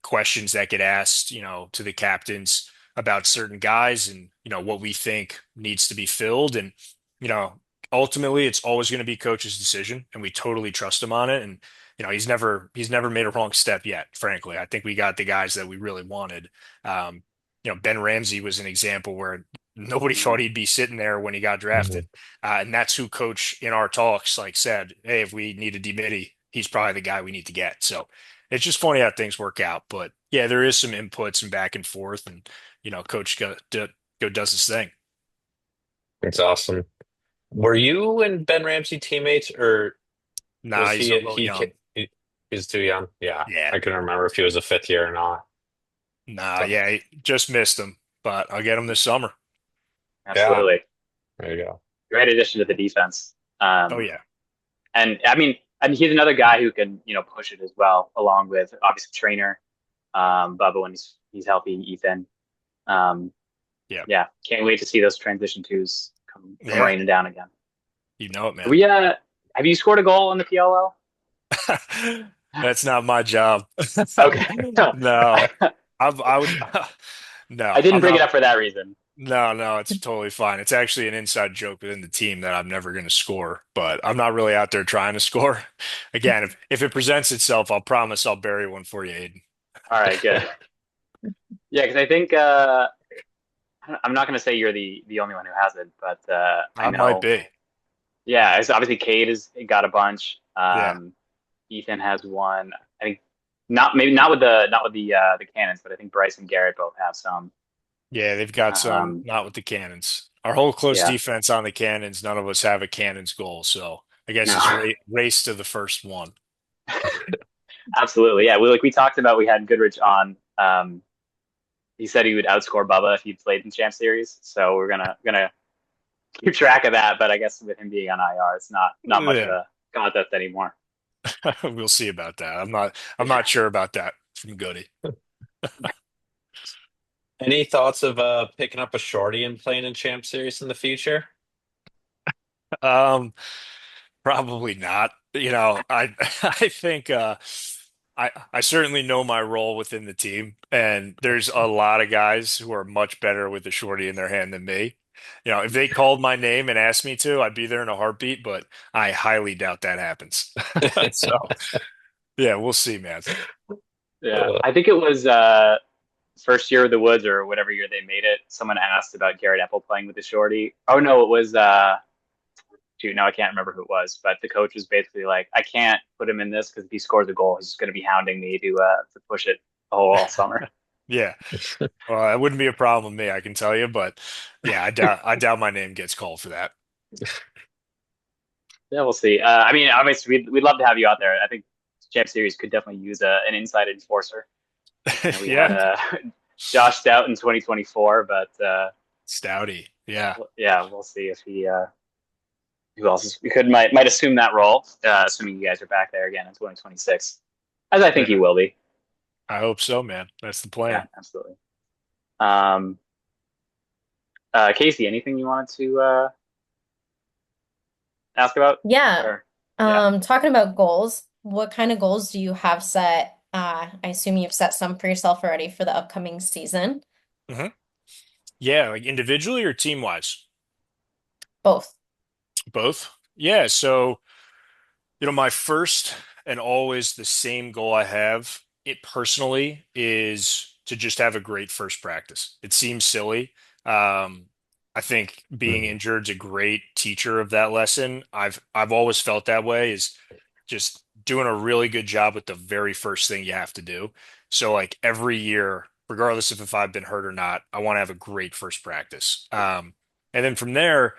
questions that get asked, to the captains about certain guys and what we think needs to be filled. And you know, ultimately, it's always going to be coach's decision, and we totally trust him on it. And he's never made a wrong step yet. Frankly, I think we got the guys that we really wanted. Um, Ben Ramsey was an example where nobody thought he'd be sitting there when he got Hmm. drafted. And that's who coach in our talks like said, hey, if we need a D-Mitty, he's probably the guy we need to get. So it's just funny how things work out. But yeah, there is some inputs and back and forth, and coach go does his thing. It's awesome. Were you and Ben Ramsey teammates, or Nah, was he's a little young. he's too young? Yeah, Yeah. I couldn't remember if he was a fifth year or not. Nah, So, yeah, just missed him, but I'll get him this summer. yeah, Absolutely. there you go. Great addition to the defense. Oh yeah. And I mean, he's another guy who can, push it as well, along with obviously trainer, Bubba when he's healthy, Ethan. Um, Yeah. yeah, can't wait to see those transition twos come Yeah. raining down again. You know it, man. We have you scored a goal on the PLO? That's not my job. Okay. No, I, I would, no, I didn't I'm bring it not. up for that reason. No, no, it's totally fine. It's actually an inside joke within the team that I'm never going to score, but I'm not really out there trying to score. Again, if it presents itself, I'll promise I'll bury one for you, Aiden. All right, good. Yeah, because I think I'm not going to say you're the only one who has it, but I I might know. be. Yeah, it's obviously Cade has got a bunch. Yeah. Ethan has one. I think not with the cannons, but I think Bryce and Garrett both have some. Yeah, they've got some, Um, not with the Cannons. Our whole close yeah, defense on the Cannons, none of us have a Cannons goal. So I guess no, it's race to the first one. absolutely. Yeah, we talked about we had Goodrich on. He said he would outscore Bubba if he played in Champ Series. So we're gonna keep track of that. But I guess with him being on IR, it's not much of Yeah, a contest anymore. we'll see about that. I'm not sure about that from Goody. Any thoughts of picking up a shorty and playing in Champ Series in the future? Um, Probably not. I think I certainly know my role within the team, and there's a lot of guys who are much better with the shorty in their hand than me. If they called my name and asked me to, I'd be there in a heartbeat, but I highly doubt that happens. So, yeah, we'll see, man. Yeah, Uh, I think it was first year of the Woods or whatever year they made it. Someone asked about Garrett Apple playing with the shorty. Oh no, it was shoot, no, I can't remember who it was, but the coach was basically like, I can't put him in this because if he scores a goal, he's just going to be hounding me to push it all summer. Yeah, well, that wouldn't be a problem with me, I can tell you, but yeah, I doubt my name gets called for that. Yeah, we'll see. I mean, obviously, we'd love to have you out there. I think Champ Series could definitely use an inside enforcer. You know, we had Yeah, Josh Stout in 2024, but Stouty. Yeah, yeah, we'll see if he who else is, we could might assume that role, assuming you guys are back there again in 2026, as I think yeah. you will be. I hope so, man. That's the Yeah, plan. absolutely. Um, Casey, anything you wanted to ask about? Yeah. Or yeah. Talking about goals, what kind of goals do you have set? I assume you've set some for yourself already for the upcoming season. Hmm. Yeah, like individually or team wise? Both. Both. Yeah. So, my first and always the same goal I have, it personally, is to just have a great first practice. It seems silly. Um, I think being hmm. injured is a great teacher of that lesson. I've always felt that way, is just doing a really good job with the very first thing you have to do. So like every year, regardless of if I've been hurt or not, I want to have a great first practice. And then from there,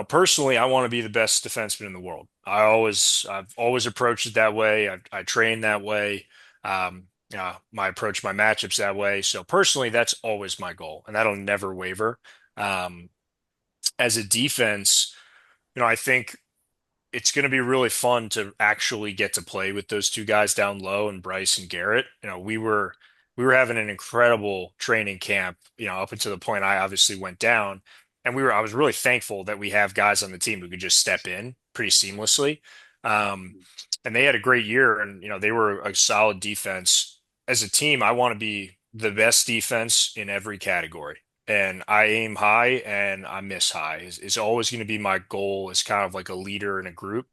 personally, I want to be the best defenseman in the world. I've always approached it that way. I train that way. I approach my matchups that way. So personally, that's always my goal, and that'll never waver. Um, as a defense, I think it's going to be really fun to actually get to play with those two guys down low and Bryce and Garrett. We were having an incredible training camp, up until the point I obviously went down. And I was really thankful that we have guys on the team who could just step in pretty seamlessly. Um, and they had a great year, and they were a solid defense. As a team, I want to be the best defense in every category, and I aim high and I miss high is always going to be my goal as kind of like a leader in a group.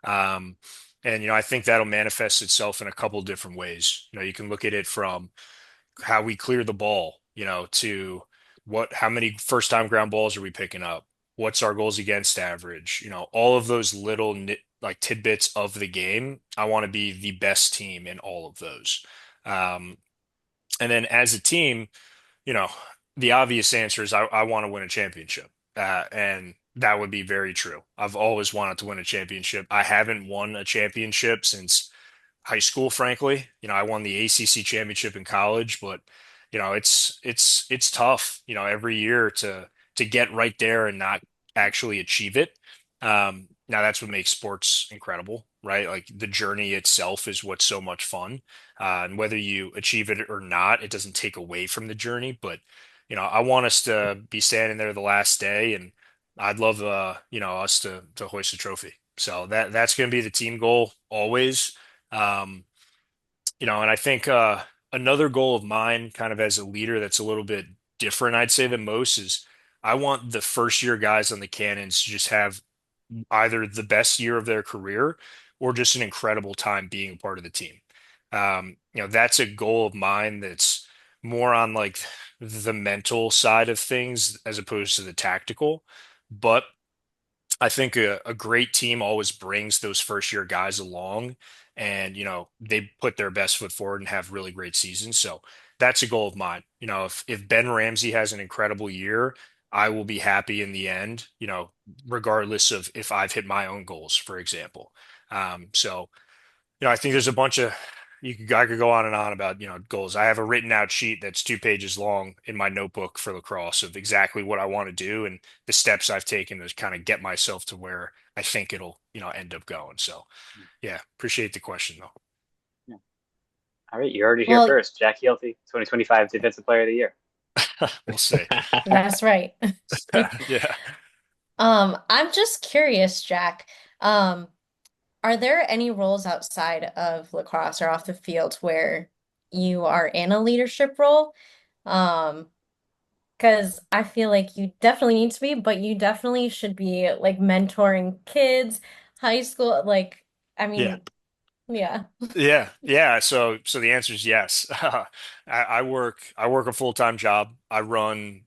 Um, and I think that'll manifest itself in a couple different ways. You can look at it from how we clear the ball, to how many first time ground balls are we picking up? What's our goals against average? All of those little like tidbits of the game. I want to be the best team in all of those. Um, and then as a team, you know, the obvious answer is I want to win a championship. And that would be very true. I've always wanted to win a championship. I haven't won a championship since high school, frankly. I won the ACC championship in college, but it's tough, every year to get right there and not actually achieve it. Now that's what makes sports incredible, right? Like the journey itself is what's so much fun. And whether you achieve it or not, it doesn't take away from the journey. But, I want us to be standing there the last day, and I'd love, us to hoist a trophy. So that's going to be the team goal always. Um, and I think another goal of mine, kind of as a leader, that's a little bit different, I'd say, than most, is I want the first year guys on the Cannons to just have either the best year of their career or just an incredible time being a part of the team. That's a goal of mine that's more on like the mental side of things as opposed to the tactical. But I think a great team always brings those first year guys along, and they put their best foot forward and have really great seasons. So that's a goal of mine. If Ben Ramsey has an incredible year, I will be happy in the end, regardless of if I've hit my own goals, for example. So I think there's a bunch of I could go on and on about, goals. I have a written out sheet that's 2 pages long in my notebook for lacrosse of exactly what I want to do and the steps I've taken to kind of get myself to where I think it'll, end up going. So yeah, appreciate the question though. Yeah. All right, you heard it here Well, first. Jack Kielty, 2025 Defensive Player of the Year. We'll see. that's right. Yeah. I'm just curious, Jack. Um, are there any roles outside of lacrosse or off the field where you are in a leadership role? Um, because I feel like you definitely need to be, but you definitely should be like mentoring kids, high school, like, I Yeah. mean, yeah. Yeah, yeah. So the answer is yes. I work a full-time job. I run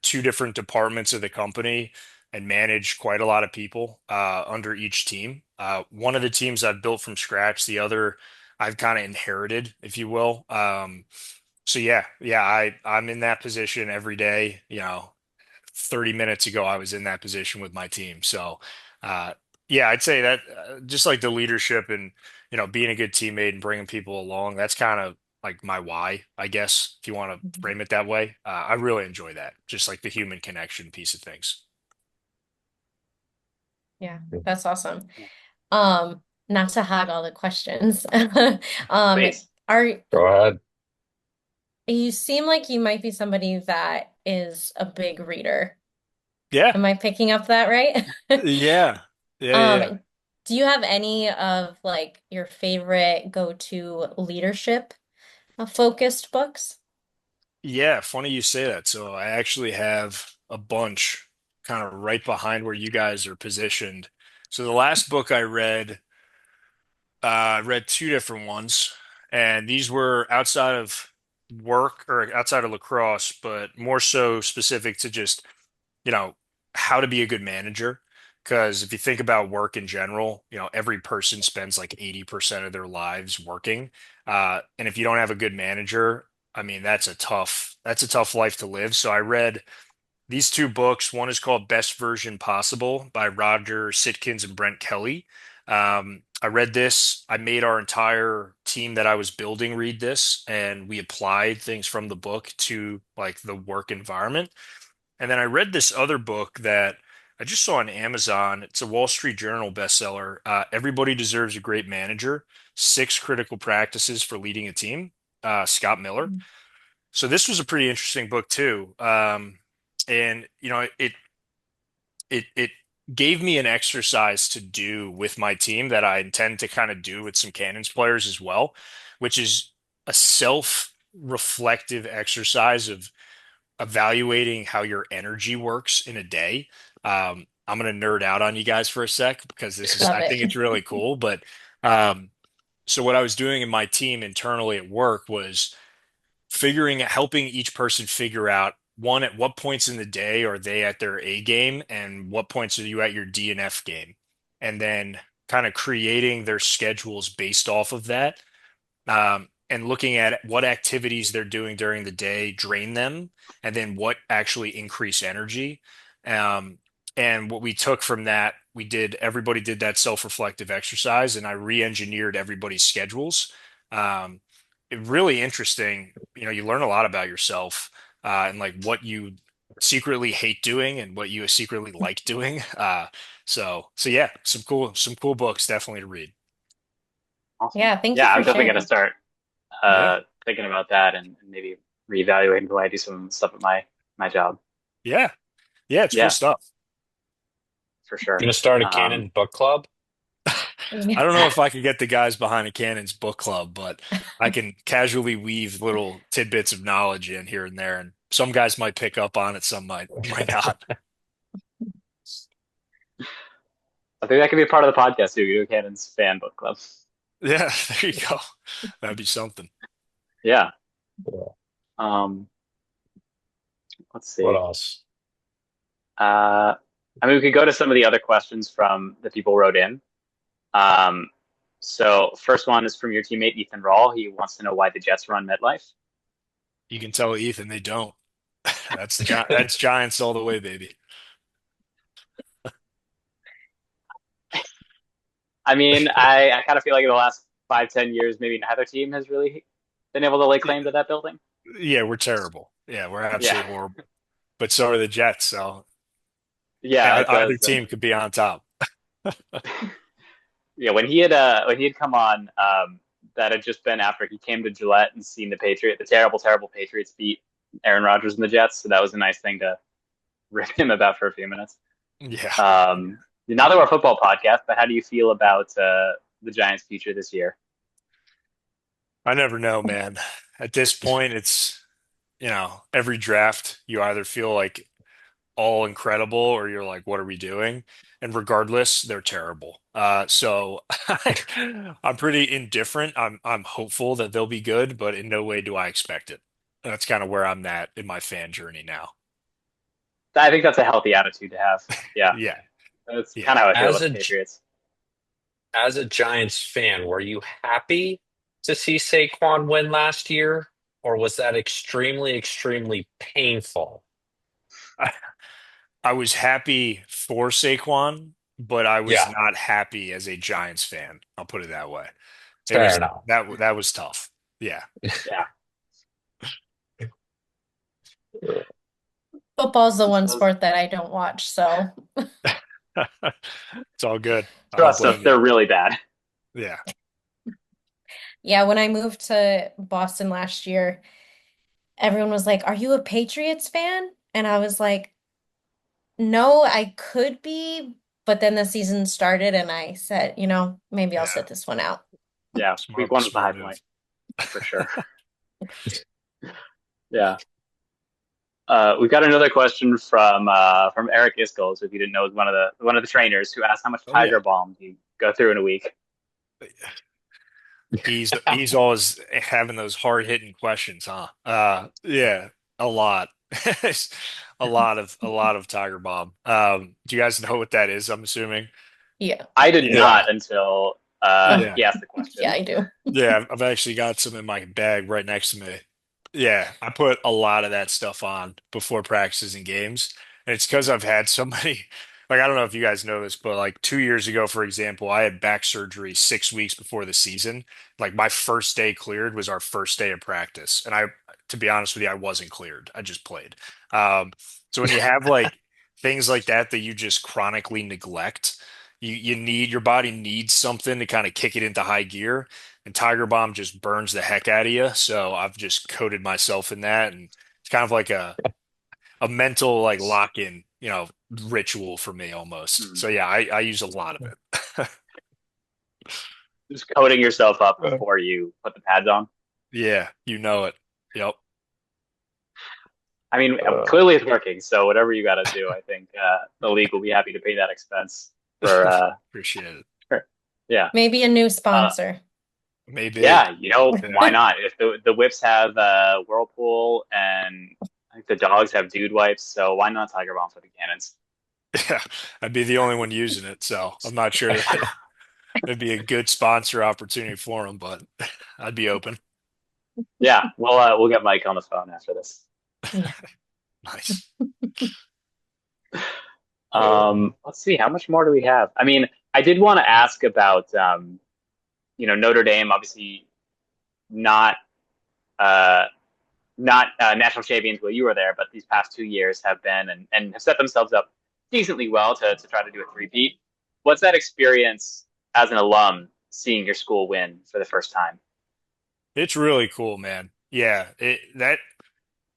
two different departments of the company and manage quite a lot of people under each team. One of the teams I've built from scratch, the other I've kind of inherited, if you will. So yeah, I'm in that position every day. 30 minutes ago, I was in that position with my team. So, uh, yeah, I'd say that just like the leadership and, being a good teammate and bringing people along, that's kind of like my why, I guess, if you want to Mhm. frame it that way. I really enjoy that, just like the human connection piece of things. Yeah, that's awesome. Not to hog all the questions. Um, Please. are Go ahead. you seem like you might be somebody that is a big reader. Yeah, Am I picking up that right? yeah, yeah. Um, do you have any of like your favorite go-to leadership focused books? Yeah, funny you say that. So I actually have a bunch kind of right behind where you guys are positioned. So the last book I read two different ones, and these were outside of work or outside of lacrosse, but more so specific to just, you know, how to be a good manager. Because if you think about work in general, every person spends like 80% of their lives working. And if you don't have a good manager, I mean, that's a tough life to live. So I read these two books. One is called Best Version Possible by Roger Sitkins and Brent Kelly. I read this. I made our entire team that I was building read this, and we applied things from the book to like the work environment. And then I read this other book that I just saw on Amazon. It's a Wall Street Journal bestseller. Everybody Deserves a Great Manager: Six Critical Practices for Leading a Team. Scott Miller. So this was a pretty interesting book too. And it gave me an exercise to do with my team that I intend to kind of do with some Cannons players as well, which is a self-reflective exercise of evaluating how your energy works in a day. I'm gonna nerd out on you guys for a sec because Love I it. think it's really cool. But um, so what I was doing in my team internally at work was helping each person figure out one, at what points in the day are they at their A game and what points are you at your D and F game, and then kind of creating their schedules based off of that, and looking at what activities they're doing during the day drain them, and then what actually increase energy. Um, and what we took from that, everybody did that self-reflective exercise, and I re-engineered everybody's schedules. Um, Really interesting. You learn a lot about yourself, and like what you secretly hate doing and what you secretly like doing. So yeah, some cool books definitely to read. Awesome. Yeah, thank you Yeah, I'm for definitely going to sharing. start Yeah, thinking about that and maybe reevaluating the way I do some stuff at my job. yeah, yeah. It's cool Yeah, stuff. for sure. Gonna start a Um, canon book club. I don't know if I could get the guys behind a Cannon's book club, but I can casually weave little tidbits of knowledge in here and there, and some guys might pick up on it, some might not. I think that could be a part of the podcast too. You Cannon's fan book club. Yeah, there you go. That'd be something. Yeah. Yeah. Um, let's What see. else? Uh, I mean, we could go to some of the other questions from the people who wrote in. Um, so first one is from your teammate Ethan Rawl. He wants to know why the Jets run MetLife. You can tell Ethan they don't. That's Giants all the way, baby. I mean, I kind of feel like in the last 5, 10 years, maybe neither team has really been able to lay claim to that building. Yeah, we're terrible. Yeah, we're Yeah. absolutely horrible. But so are the Jets, so Yeah, either team could be on top. yeah, when he had come on, that had just been after he came to Gillette and seen the terrible, terrible Patriots beat Aaron Rodgers and the Jets. So that was a nice thing to rip him about for a few minutes. Yeah. Now that we're a football podcast, but how do you feel about the Giants' future this year? I never know, man. At this point, it's, every draft you either feel like all incredible or you're like, what are we doing? And regardless, they're terrible. So I'm pretty indifferent. I'm hopeful that they'll be good, but in no way do I expect it. That's kind of where I'm at in my fan journey now. I think that's a healthy attitude to have. Yeah, Yeah. that's Yeah. kind of how I feel As about the a Patriots. as a Giants fan, were you happy to see Saquon win last year, or was that extremely, extremely painful? I, I was happy for Saquon, but I was Yeah, not happy as a Giants fan. I'll put it that way. It fair was enough. that was tough. Yeah. Yeah. Football's the one sport that I don't watch, so It's all good. I don't Trust us, blame you. they're really bad. Yeah. yeah, when I moved to Boston last year, everyone was like, "Are you a Patriots fan?" And I was like, "No, I could be." But then the season started, and I said, maybe I'll Yeah. sit this one out. Yeah, week Smart, one was the high smart point move. for sure. Yeah. We've got another question from Eric Iskels, if you didn't know, is one of the trainers who asked how much Oh yeah. Tiger Balm do you go through in a week. He's always having those hard-hitting questions, huh? Yeah, a lot. A lot of Tiger Bomb. Do you guys know what that is? I'm assuming. Yeah. I did Yeah. Yeah. not until Oh, Yeah. he asked the yeah, question. I do. Yeah, I've actually got some in my bag right next to me. Yeah, I put a lot of that stuff on before practices and games. And it's because I've had so many, like, I don't know if you guys know this, but like 2 years ago, for example, I had back surgery 6 weeks before the season. Like, my first day cleared was our first day of practice. And to be honest with you, I wasn't cleared. I just played. Um, so when you have like things like that that you just chronically neglect, you need your body needs something to kind of kick it into high gear, and Tiger Bomb just burns the heck out of you. So I've just coated myself in that, and it's kind of like a mental like lock-in, ritual for me almost. Hmm. So yeah, I use a lot of it. Just coating yourself up before you put the pads on. Yeah, you know it. Yep. I mean, Uh, clearly it's working. So whatever you got to do, I think the league will be happy to pay that expense for. Appreciate it. Yeah. Maybe a new Uh, sponsor. Maybe. yeah, Yeah. why not? If the whips have Whirlpool and I think the dogs have Dude wipes, so why not Tiger Balm for the cannons? Yeah, I'd be the only one using it, so I'm not sure that it'd be a good sponsor opportunity for them, but I'd be open. Yeah, we'll get Mike on the phone after this. Yeah. Nice. Let's see, how much more do we have? I mean, I did want to ask about Notre Dame, obviously not uh, not national champions while you were there, but these past 2 years have been and have set themselves up decently well to try to do a three-peat. What's that experience as an alum seeing your school win for the first time? It's really cool, man. Yeah,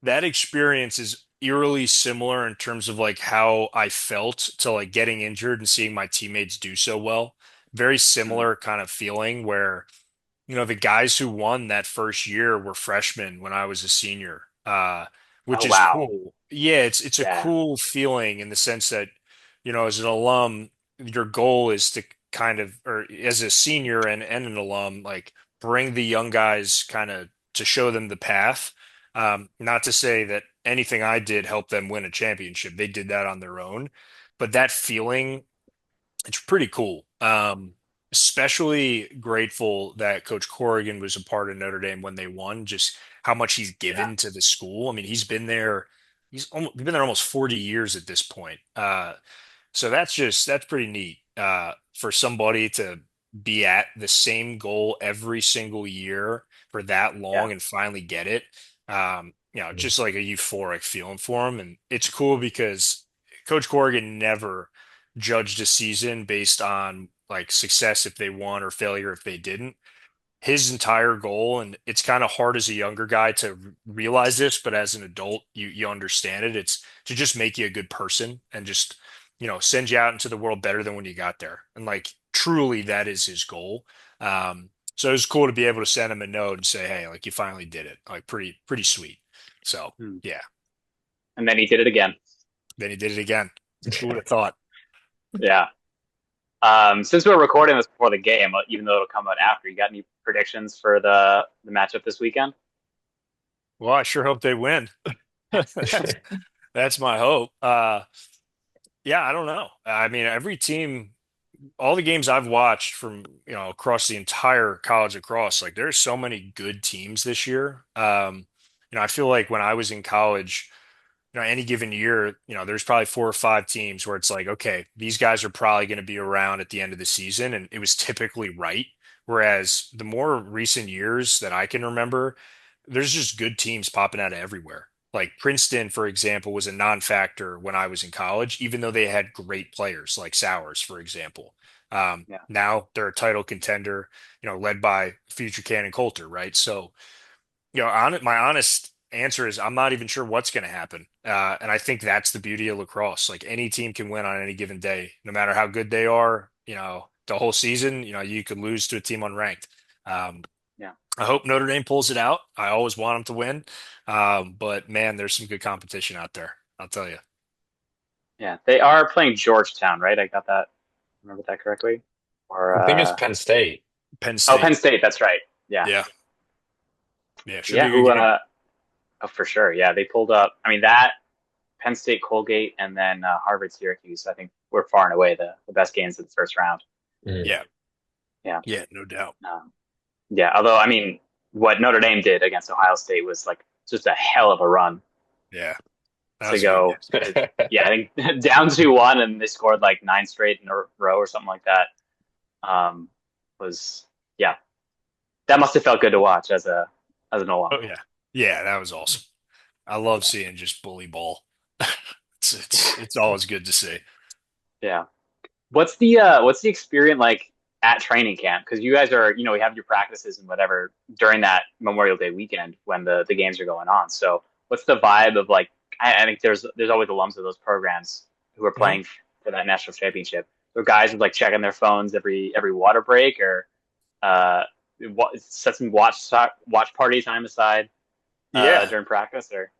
that experience is eerily similar in terms of like how I felt to like getting injured and seeing my teammates do so well. Very Hmm. similar kind of feeling where, the guys who won that first year were freshmen when I was a senior, which Oh is wow, cool. Yeah, it's a yeah, cool feeling in the sense that, as an alum, your goal is to kind of, or as a senior and an alum, like bring the young guys kind of to show them the path. Not to say that anything I did helped them win a championship. They did that on their own, but that feeling, it's pretty cool. Especially grateful that Coach Corrigan was a part of Notre Dame when they won, just how much he's yeah, given to the school. I mean, he's been there almost 40 years at this point. So that's pretty neat for somebody to be at the same goal every single year for that yeah. long and finally get it. Just like a euphoric feeling for him. And it's cool because Coach Corrigan never judged a season based on like success if they won or failure if they didn't. his entire goal, and it's kind of hard as a younger guy to realize this, but as an adult, you understand it. It's to just make you a good person and just, send you out into the world better than when you got there. And like truly that is his goal. So it was cool to be able to send him a note and say, hey, like you finally did it. Like pretty sweet. So Hmm. yeah. And then he did it again. Then he did it again. Who would have thought? Yeah. Since we're recording this before the game, even though it'll come out after, you got any predictions for the matchup this weekend? Well, I sure hope they win. That's, that's my hope. Yeah, I don't know. I mean, every team, all the games I've watched from, across the entire college across, like there's so many good teams this year. I feel like when I was in college, any given year, there's probably four or five teams where it's like, okay, these guys are probably going to be around at the end of the season, and it was typically right. Whereas the more recent years that I can remember, there's just good teams popping out of everywhere. Like Princeton, for example, was a non-factor when I was in college, even though they had great players like Sowers, for example. Yeah. Now they're a title contender, led by future Cannon Coulter, right? So, my honest answer is I'm not even sure what's going to happen. And I think that's the beauty of lacrosse. Like any team can win on any given day, no matter how good they are, the whole season, you could lose to a team unranked. Um, Yeah. I hope Notre Dame pulls it out. I always want them to win. But man, there's some good competition out there. I'll tell you. Yeah. They are playing Georgetown, right? I got that. Remember that correctly? Or I think it's Penn State. Penn oh, State. Penn State. That's right. Yeah. Yeah. Yeah. Should be Yeah. a good game. Oh, for sure. Yeah. They pulled up. I mean, that Penn State, Colgate, and then Harvard, Syracuse. I think we're far and away the best games of the first round. Mm. Yeah. Yeah. Yeah. No doubt. Yeah. Although, I mean, what Notre Dame did against Ohio State was like just a hell of a run Yeah. That to was a good go. game. Yeah. I think down 2-1 and they scored like 9 straight in a row or something like that. Was, yeah, that must have felt good to watch as an alum. Oh yeah. Yeah. That was awesome. I love seeing just bully ball. It's always good to see. Yeah. What's the experience like at training camp? Because you guys are, we have your practices and whatever during that Memorial Day weekend when the games are going on. So what's the vibe of like? I think there's always alums of those programs who are Mhm. playing for that national championship. So guys would like checking their phones every water break or set some watch party time aside Yeah. during practice or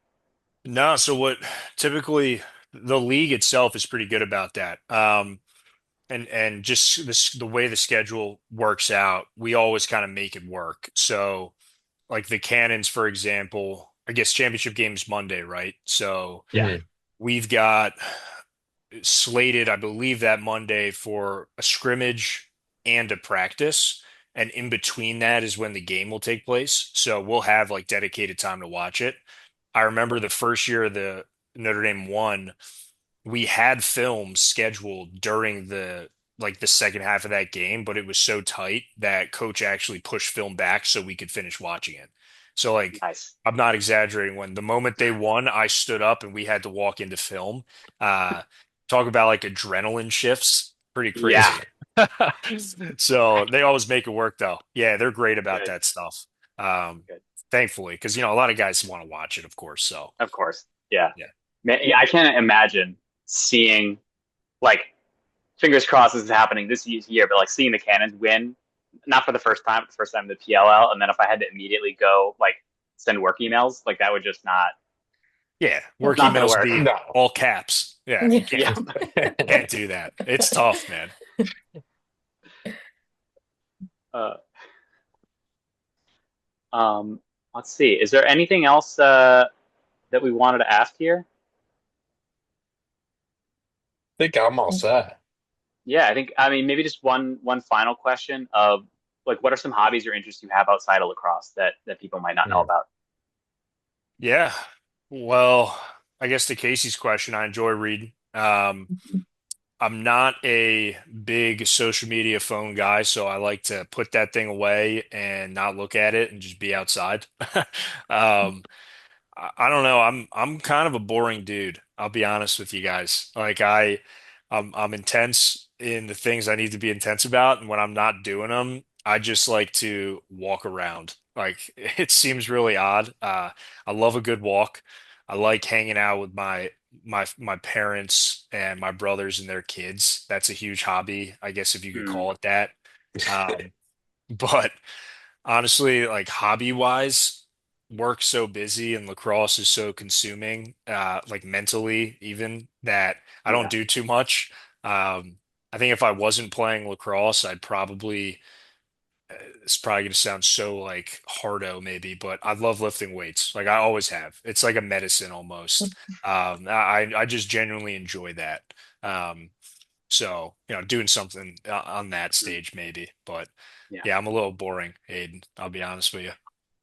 No, so what typically the league itself is pretty good about that. And just the way the schedule works out, we always kind of make it work. So like the Cannons, for example, I guess championship game's Monday, right? So yeah. Mhm. we've got slated, I believe, that Monday for a scrimmage and a practice. And in between that is when the game will take place. So we'll have like dedicated time to watch it. I remember the first year the Notre Dame won, we had film scheduled during the second half of that game, but it was so tight that coach actually pushed film back so we could finish watching it. So like Nice. I'm not exaggerating when the moment they won, I stood up and we had to walk into film. Uh talk about like adrenaline shifts, pretty Yeah. crazy. So they always make it work though. Yeah, they're great about Good. that stuff. Um Good. Thankfully, because a lot of guys want to watch it, of course. So Of course. Yeah. yeah. Man, yeah, I can't imagine seeing like fingers crossed this is happening this year, but like seeing the Cannons win, not for the first time, the first time in the PLL, and then if I had to immediately go like send work emails, like that would just Yeah, it's work not gonna emails work. be No. all caps. Yeah, you Yeah. can't do that. It's tough, man. Uh, um, let's see. Is there anything else that we wanted to ask here? Think I'm all set. Yeah, I mean maybe just one final question of like what are some hobbies or interests you have outside of lacrosse that people might not know Mm. about? Yeah. Well, I guess to Casey's question, I enjoy reading. I'm not a big social media phone guy, so I like to put that thing away and not look at it and just be outside. Um, I don't know. I'm kind of a boring dude. I'll be honest with you guys. Like I'm intense in the things I need to be intense about, and when I'm not doing them, I just like to walk around. Like it seems really odd. I love a good walk. I like hanging out with my parents and my brothers and their kids. That's a huge hobby, I guess if you could Mm, call it that. Um, but honestly, like hobby wise, work's so busy and lacrosse is so consuming, like mentally even that I don't yeah. do too much. Um, I think if I wasn't playing lacrosse, I'd probably it's probably going to sound so like hardo maybe, but I love lifting weights. Like I always have. It's like a medicine almost. I just genuinely enjoy that. Um, so, doing something on that Mm, stage maybe, but yeah. yeah, I'm a little boring, Aiden. I'll be honest with you.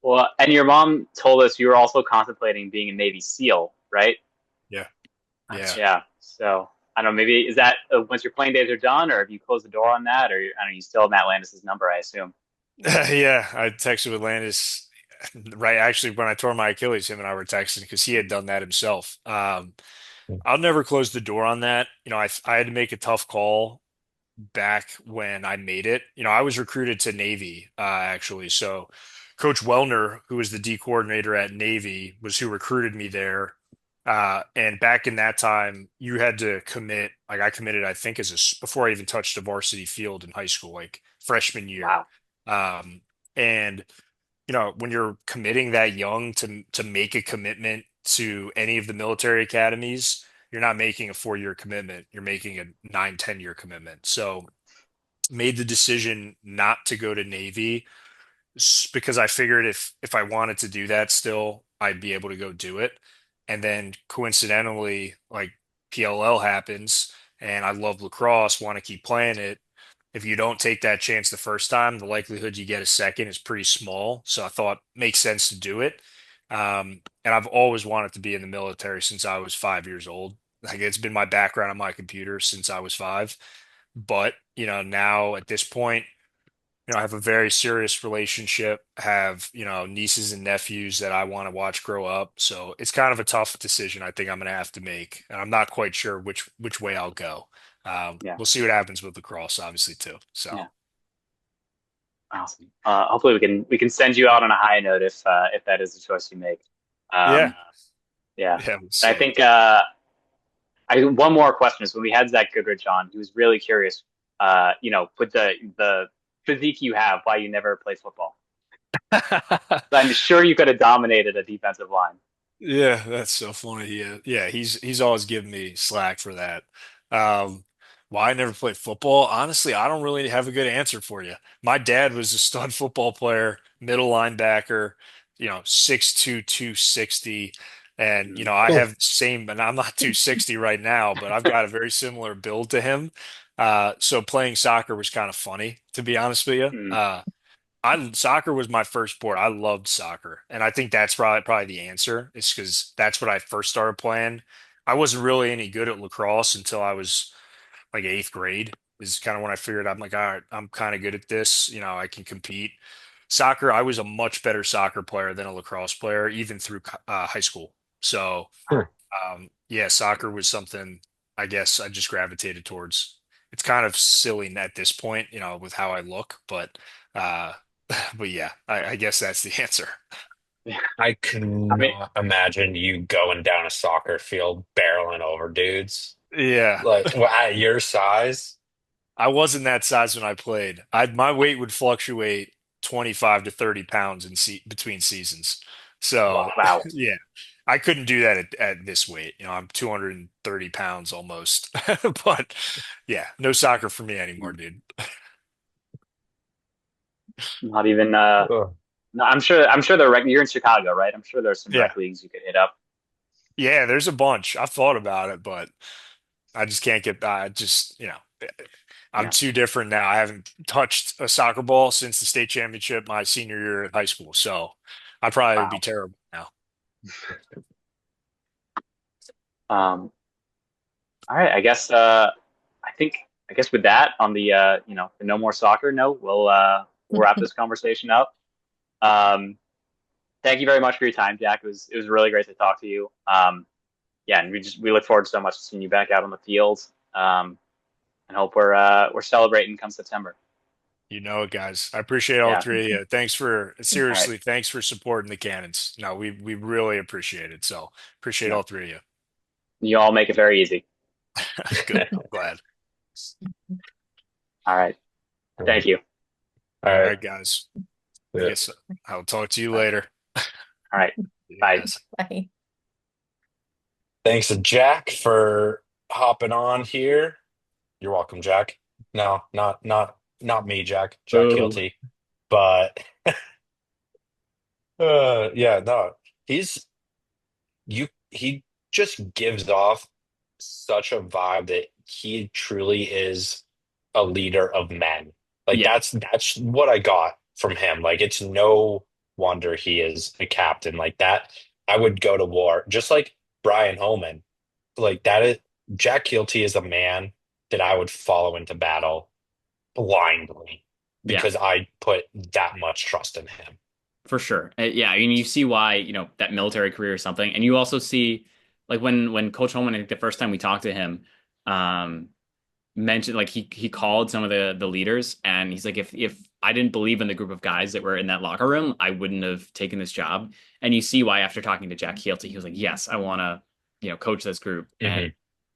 Well, and your mom told us you were also contemplating being a Navy SEAL, right? Yeah. Yeah. Yeah. So I don't know. Maybe is that once your playing days are done, or have you closed the door on that, or I don't know, you still have Matt Landis's number, I assume. Yeah, I texted with Landis right actually when I tore my Achilles, him and I were texting because he had done that himself. I'll never close the door on that. I had to make a tough call back when I made it. I was recruited to Navy, actually. So Coach Wellner, who was the D coordinator at Navy, was who recruited me there. And back in that time, you had to commit, like I committed, I think, before I even touched a varsity field in high school, like freshman year. Wow. Um, and when you're committing that young to make a commitment to any of the military academies, you're not making a 4 year commitment. You're making a 9, 10 year commitment. So made the decision not to go to Navy because I figured if I wanted to do that still, I'd be able to go do it. And then coincidentally, like PLL happens and I love lacrosse, want to keep playing it. If you don't take that chance the first time, the likelihood you get a second is pretty small. So I thought makes sense to do it. And I've always wanted to be in the military since I was 5 years old. Like it's been my background on my computer since I was five. But, now at this point, I have a very serious relationship, have, nieces and nephews that I want to watch grow up. So it's kind of a tough decision I think I'm going to have to make. And I'm not quite sure which way I'll go. Yeah. We'll see what happens with lacrosse, obviously, too. So, Yeah. Awesome. Hopefully we can send you out on a high note if that is the choice you make. yeah, Um, yeah. yeah, we'll I see. think I one more question is when we had Zach Goodrich on, he was really curious. With the physique you have, why you never played football. I'm sure you could have dominated a defensive line. Yeah, that's so funny. Yeah, he's always giving me slack for that. Um, why I never played football? Honestly, I don't really have a good answer for you. My dad was a stud football player, middle linebacker, 6'2", 260. And, Mm, I have the same, and I'm not 260 right now, but I've got a very similar build to him. So playing soccer was kind of funny, to be honest with you. mm, Soccer was my first sport. I loved soccer, and I think that's probably the answer. Is because that's what I first started playing. I wasn't really any good at lacrosse until I was like eighth grade. Is kind of when I figured I'm like, all right, I'm kind of good at this. I can compete. Soccer, I was a much better soccer player than a lacrosse player, even through high school. So, yeah, soccer was something I guess I just gravitated towards. It's kind of silly at this point, with how I look, but. Uh, but yeah, I guess that's the answer. yeah. I I mean, cannot imagine you going down a soccer field barreling over dudes. Yeah, Like well, at your size. I wasn't that size when I played. My weight would fluctuate 25 to 30 pounds between seasons. So Wow. wow. yeah, I couldn't do that at this weight. I'm 230 pounds almost. But yeah, no soccer for me anymore, dude. Not even Ugh. no, I'm sure you're in Chicago, right? I'm sure there's some Yeah. rec leagues you could hit up. Yeah, there's a bunch. I've thought about it, but I just can't get I just, I'm Yeah. too different now. I haven't touched a soccer ball since the state championship my senior year in high school. So I probably would be Wow. terrible now. Um, all right. I guess with that on the no more soccer note, we'll wrap this conversation up. Um, Thank you very much for your time, Jack. It was really great to talk to you. Yeah, and we look forward so much to seeing you back out on the field. And hope we're celebrating come September. You know it, guys. I appreciate all Yeah. three of you. Thanks for All right. seriously, thanks for supporting the Cannons. No, we really appreciate it. So appreciate Yeah. all three of You all make it very easy. you. Good. I'm glad. All right. All Thank you. All right. right, guys. I Yeah. guess I'll talk to you Bye. later. All right. See you Bye. guys. Bye. Thanks to Jack for hopping on here. You're welcome, Jack. No, not me, Jack. Jack Boo. Kielty. But yeah, no. He's he just gives off such a vibe that he truly is a leader of men. Like Yeah, that's what I got from him. Like it's no wonder he is a captain like that. I would go to war just like Brian Holman. Like that is Jack Kielty is a man that I would follow into battle blindly yeah, because I put that much trust in him. for sure. Yeah, I mean, you see why, that military career or something, and you also see, like when Coach Holman, I think the first time we talked to him, um, mentioned like he called some of the leaders, and he's like, if I didn't believe in the group of guys that were in that locker room, I wouldn't have taken this job. And you see why after talking to Jack Kielty, he was like, yes, I want to, coach this group Hmm.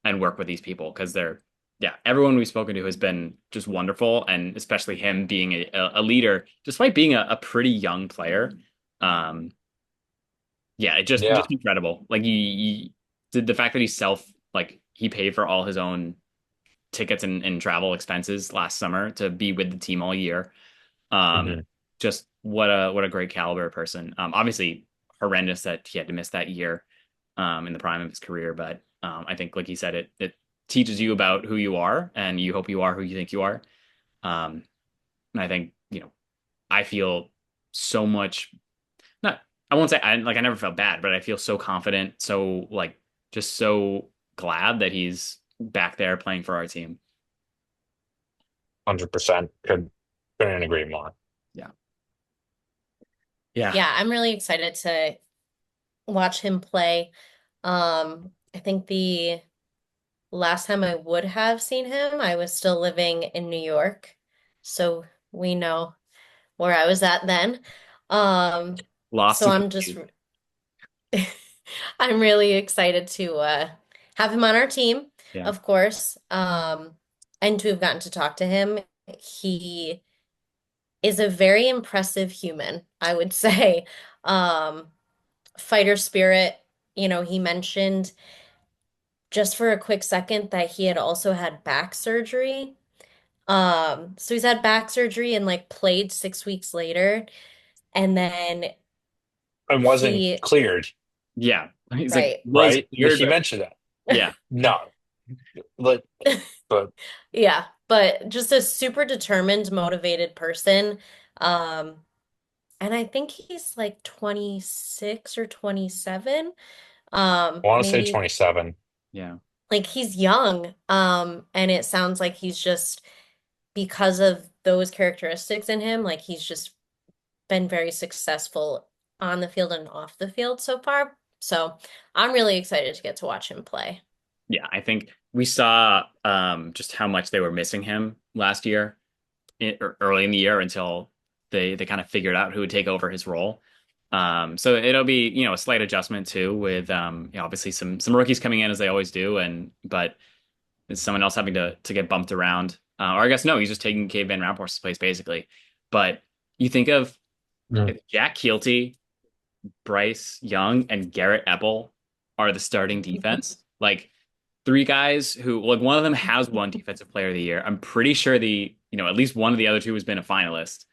and work with these people because they're, yeah, everyone we've spoken to has been just wonderful, and especially him being a leader, despite being a pretty young player. Um, yeah, it just Yeah, incredible. Like he did the fact that he paid for all his own tickets and travel expenses last summer to be with the team all year. Um, hmm just what a great caliber person. Obviously horrendous that he had to miss that year in the prime of his career, but I think like he said, it teaches you about who you are, and you hope you are who you think you are. Um, and I think I feel so much not. I won't say I never felt bad, but I feel so confident, so like just so glad that he's back there playing for our team. 100%. Couldn't agree more. Yeah. Yeah. Yeah, I'm really excited to watch him play. I think the last time I would have seen him, I was still living in New York. So we know where I was at then. Lost So and I'm just confused. I'm really excited to have him on our team, Yeah. of course. And to have gotten to talk to him. He is a very impressive human, I would say. Um, Fighter spirit, he mentioned just for a quick second that he had also had back surgery. So he's had back surgery and like played 6 weeks later. And then And wasn't he, cleared, Yeah. He's like right. was right? Like cleared, he but mentioned that. yeah. No, like, but Yeah, but just a super determined, motivated person. Um, and I think he's like 26 or 27. I want to say Maybe 27. Yeah. like he's young. And it sounds like he's just because of those characteristics in him, like he's just been very successful on the field and off the field so far. So I'm really excited to get to watch him play. Yeah. I think we saw just how much they were missing him last year, early in the year until they kind of figured out who would take over his role. So it'll be, a slight adjustment too with obviously some rookies coming in as they always do, but it's someone else having to get bumped around. Or I guess no, he's just taking Cave Van Ramphorst's place basically. But you think of Mm. if Jack Kielty, Bryce Young, and Garrett Epple are the starting defense, like three guys who like one of them has won defensive player of the year. I'm pretty sure at least one of the other two has been a finalist.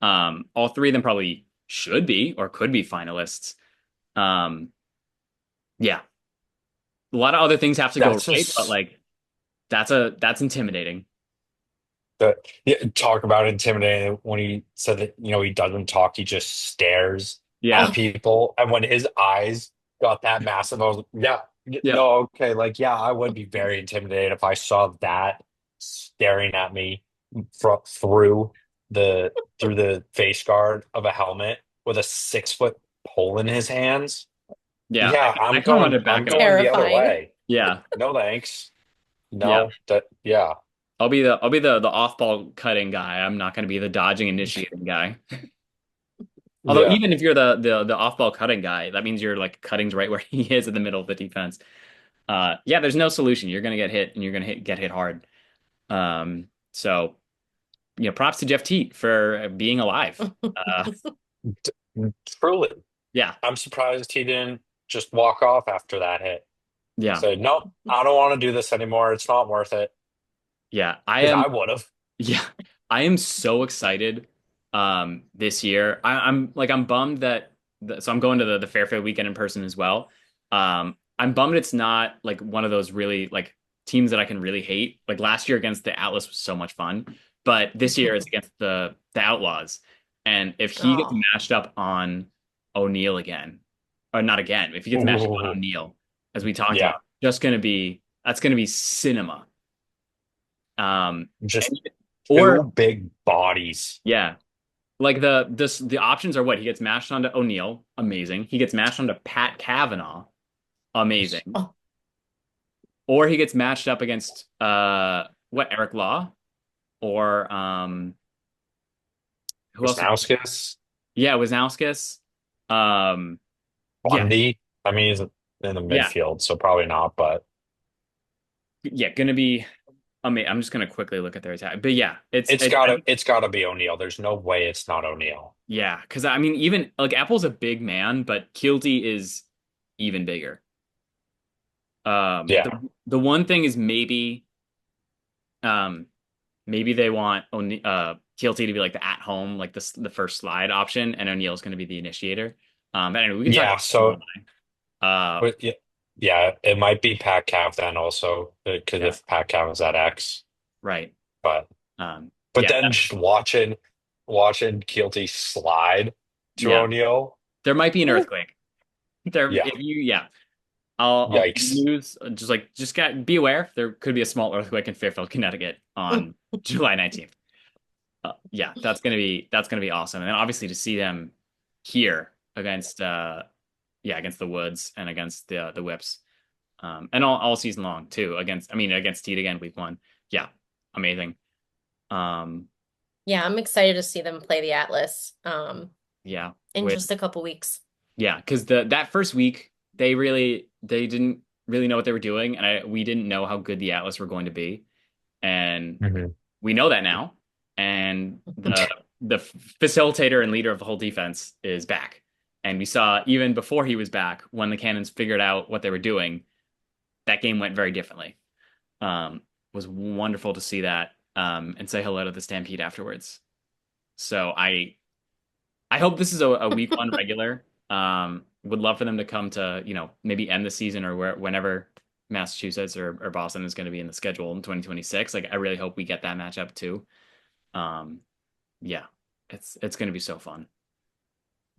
All three of them probably should be or could be finalists. Um, yeah, a lot of other things have to go That's right, but just like that's intimidating. that. Yeah, talk about intimidating when he said that, he doesn't talk, he just stares at Yeah, Oh, people. And when his eyes got that massive, I was yeah, yep, no, okay, like yeah, I would be very intimidated if I saw that staring at me through the through the face guard of a helmet with a 6 foot pole in his hands. yeah. Yeah, I kind of wanted to I'm back it up. going the other terrifying. way. Yeah, No thanks. yeah. No, that yeah. I'll be the off ball cutting guy. I'm not going to be the dodging initiating guy. Although Yeah, even if you're the off ball cutting guy, that means you're like cutting right where he is in the middle of the defense. Yeah, there's no solution. You're going to get hit and you're going to get hit hard. So props to Jeff Teat for being alive. Uh, truly. yeah, I'm surprised he didn't just walk off after that hit. yeah, Say, nope, I don't want to do this anymore. It's not worth it. yeah. Because I would have. Yeah, I am so excited this year. I'm bummed that so I'm going to the Fairfield weekend in person as well. I'm bummed it's not like one of those really like teams that I can really hate. Like last year against the Atlas was so much fun, but this year it's against the Outlaws. And if he gets Oh, matched up on O'Neal again, or not again, if he gets matched up on Ooh, O'Neal, as we talked yeah, about, that's gonna be cinema. just And, or two big bodies. yeah. Like the options are what? He gets mashed onto O'Neal, amazing. He gets mashed onto Pat Kavanaugh, amazing. oh, Or he gets matched up against Eric Law or who else? Wisnauskas, Yeah, Wisnauskas. Um yeah, Bundy. I mean, he's in the yeah. midfield, so probably not, but Yeah, gonna be I'm just gonna quickly look at their attack. But yeah, I think it's gotta be O'Neal. There's no way it's not O'Neal. yeah, because I mean even like Apple's a big man, but Kielty is even bigger. Yeah. The one thing is um maybe they want Kielty to be like the at home, like the first slide option, and O'Neal's going to be the initiator. But anyway, we can talk Yeah, about that more. so but yeah, yeah, it might be Pat Cav then also, because Yeah, if Pat Cav is at X, right. but Yeah, then just watching Keelty slide to yeah. O'Neal. There might be an Woo. earthquake. There, Yeah, if you, yeah. I'll yikes. news just be aware. There could be a small earthquake in Fairfield, Connecticut on July 19th. Yeah, that's gonna be awesome. And then obviously to see them here against against the Woods and against the Whips. And all season long too against Teed again week 1. Yeah, amazing. Um, yeah, I'm excited to see them play the Atlas yeah, in with just a couple weeks. yeah, because that first week they didn't really know what they were doing, and we didn't know how good the Atlas were going to be, and Mhm. we know that now. And the facilitator and leader of the whole defense is back, and we saw even before he was back when the Cannons figured out what they were doing, that game went very differently. Was wonderful to see that and say hello to the Stampede afterwards. So I hope this is a week 1 regular. Would love for them to come to, maybe end the season or whenever Massachusetts or Boston is going to be in the schedule in 2026. Like I really hope we get that matchup too. Um, yeah, it's going to be so fun.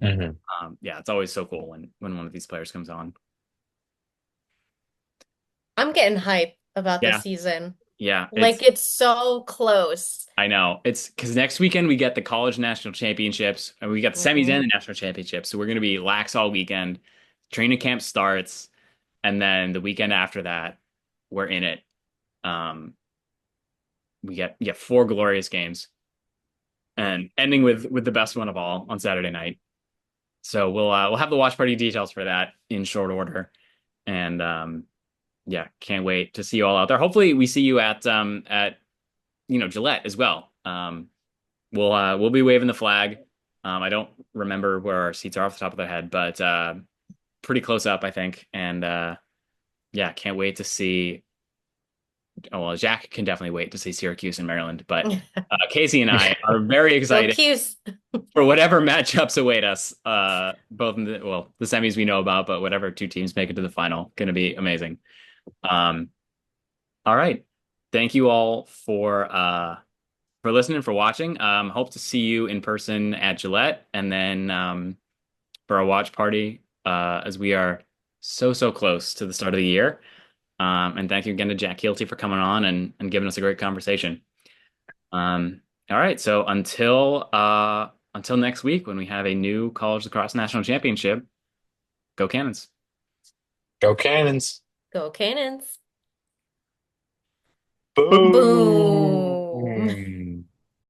Mhm. Yeah, it's always so cool when one of these players comes on. I'm getting hype about the Yeah, season. yeah, Like it's so close. I know. It's because next weekend we get the college national championships and we got the semis and Hmm. the national championships. So we're going to be lax all weekend. Training camp starts, and then the weekend after that, we're in it. Um, we get 4 glorious games, and ending with the best one of all on Saturday night. So we'll have the watch party details for that in short order, and yeah, can't wait to see you all out there. Hopefully, we see you at Gillette as well. We'll be waving the flag. I don't remember where our seats are off the top of the head, but pretty close up, I think. And yeah, can't wait to see. Oh well, Jack can definitely wait to see Syracuse and Maryland, but Casey and I are very Go excited Cuse. for whatever matchups await us. Both in the semis we know about, but whatever 2 teams make it to the final, going to be amazing. Um, all right, thank you all for listening, for watching. Hope to see you in person at Gillette, and then for a watch party as we are so close to the start of the year. And thank you again to Jack Kielty for coming on and giving us a great conversation. All right, so until next week when we have a new college lacrosse national championship, go Cannons. Go Cannons. Go Cannons. Boom.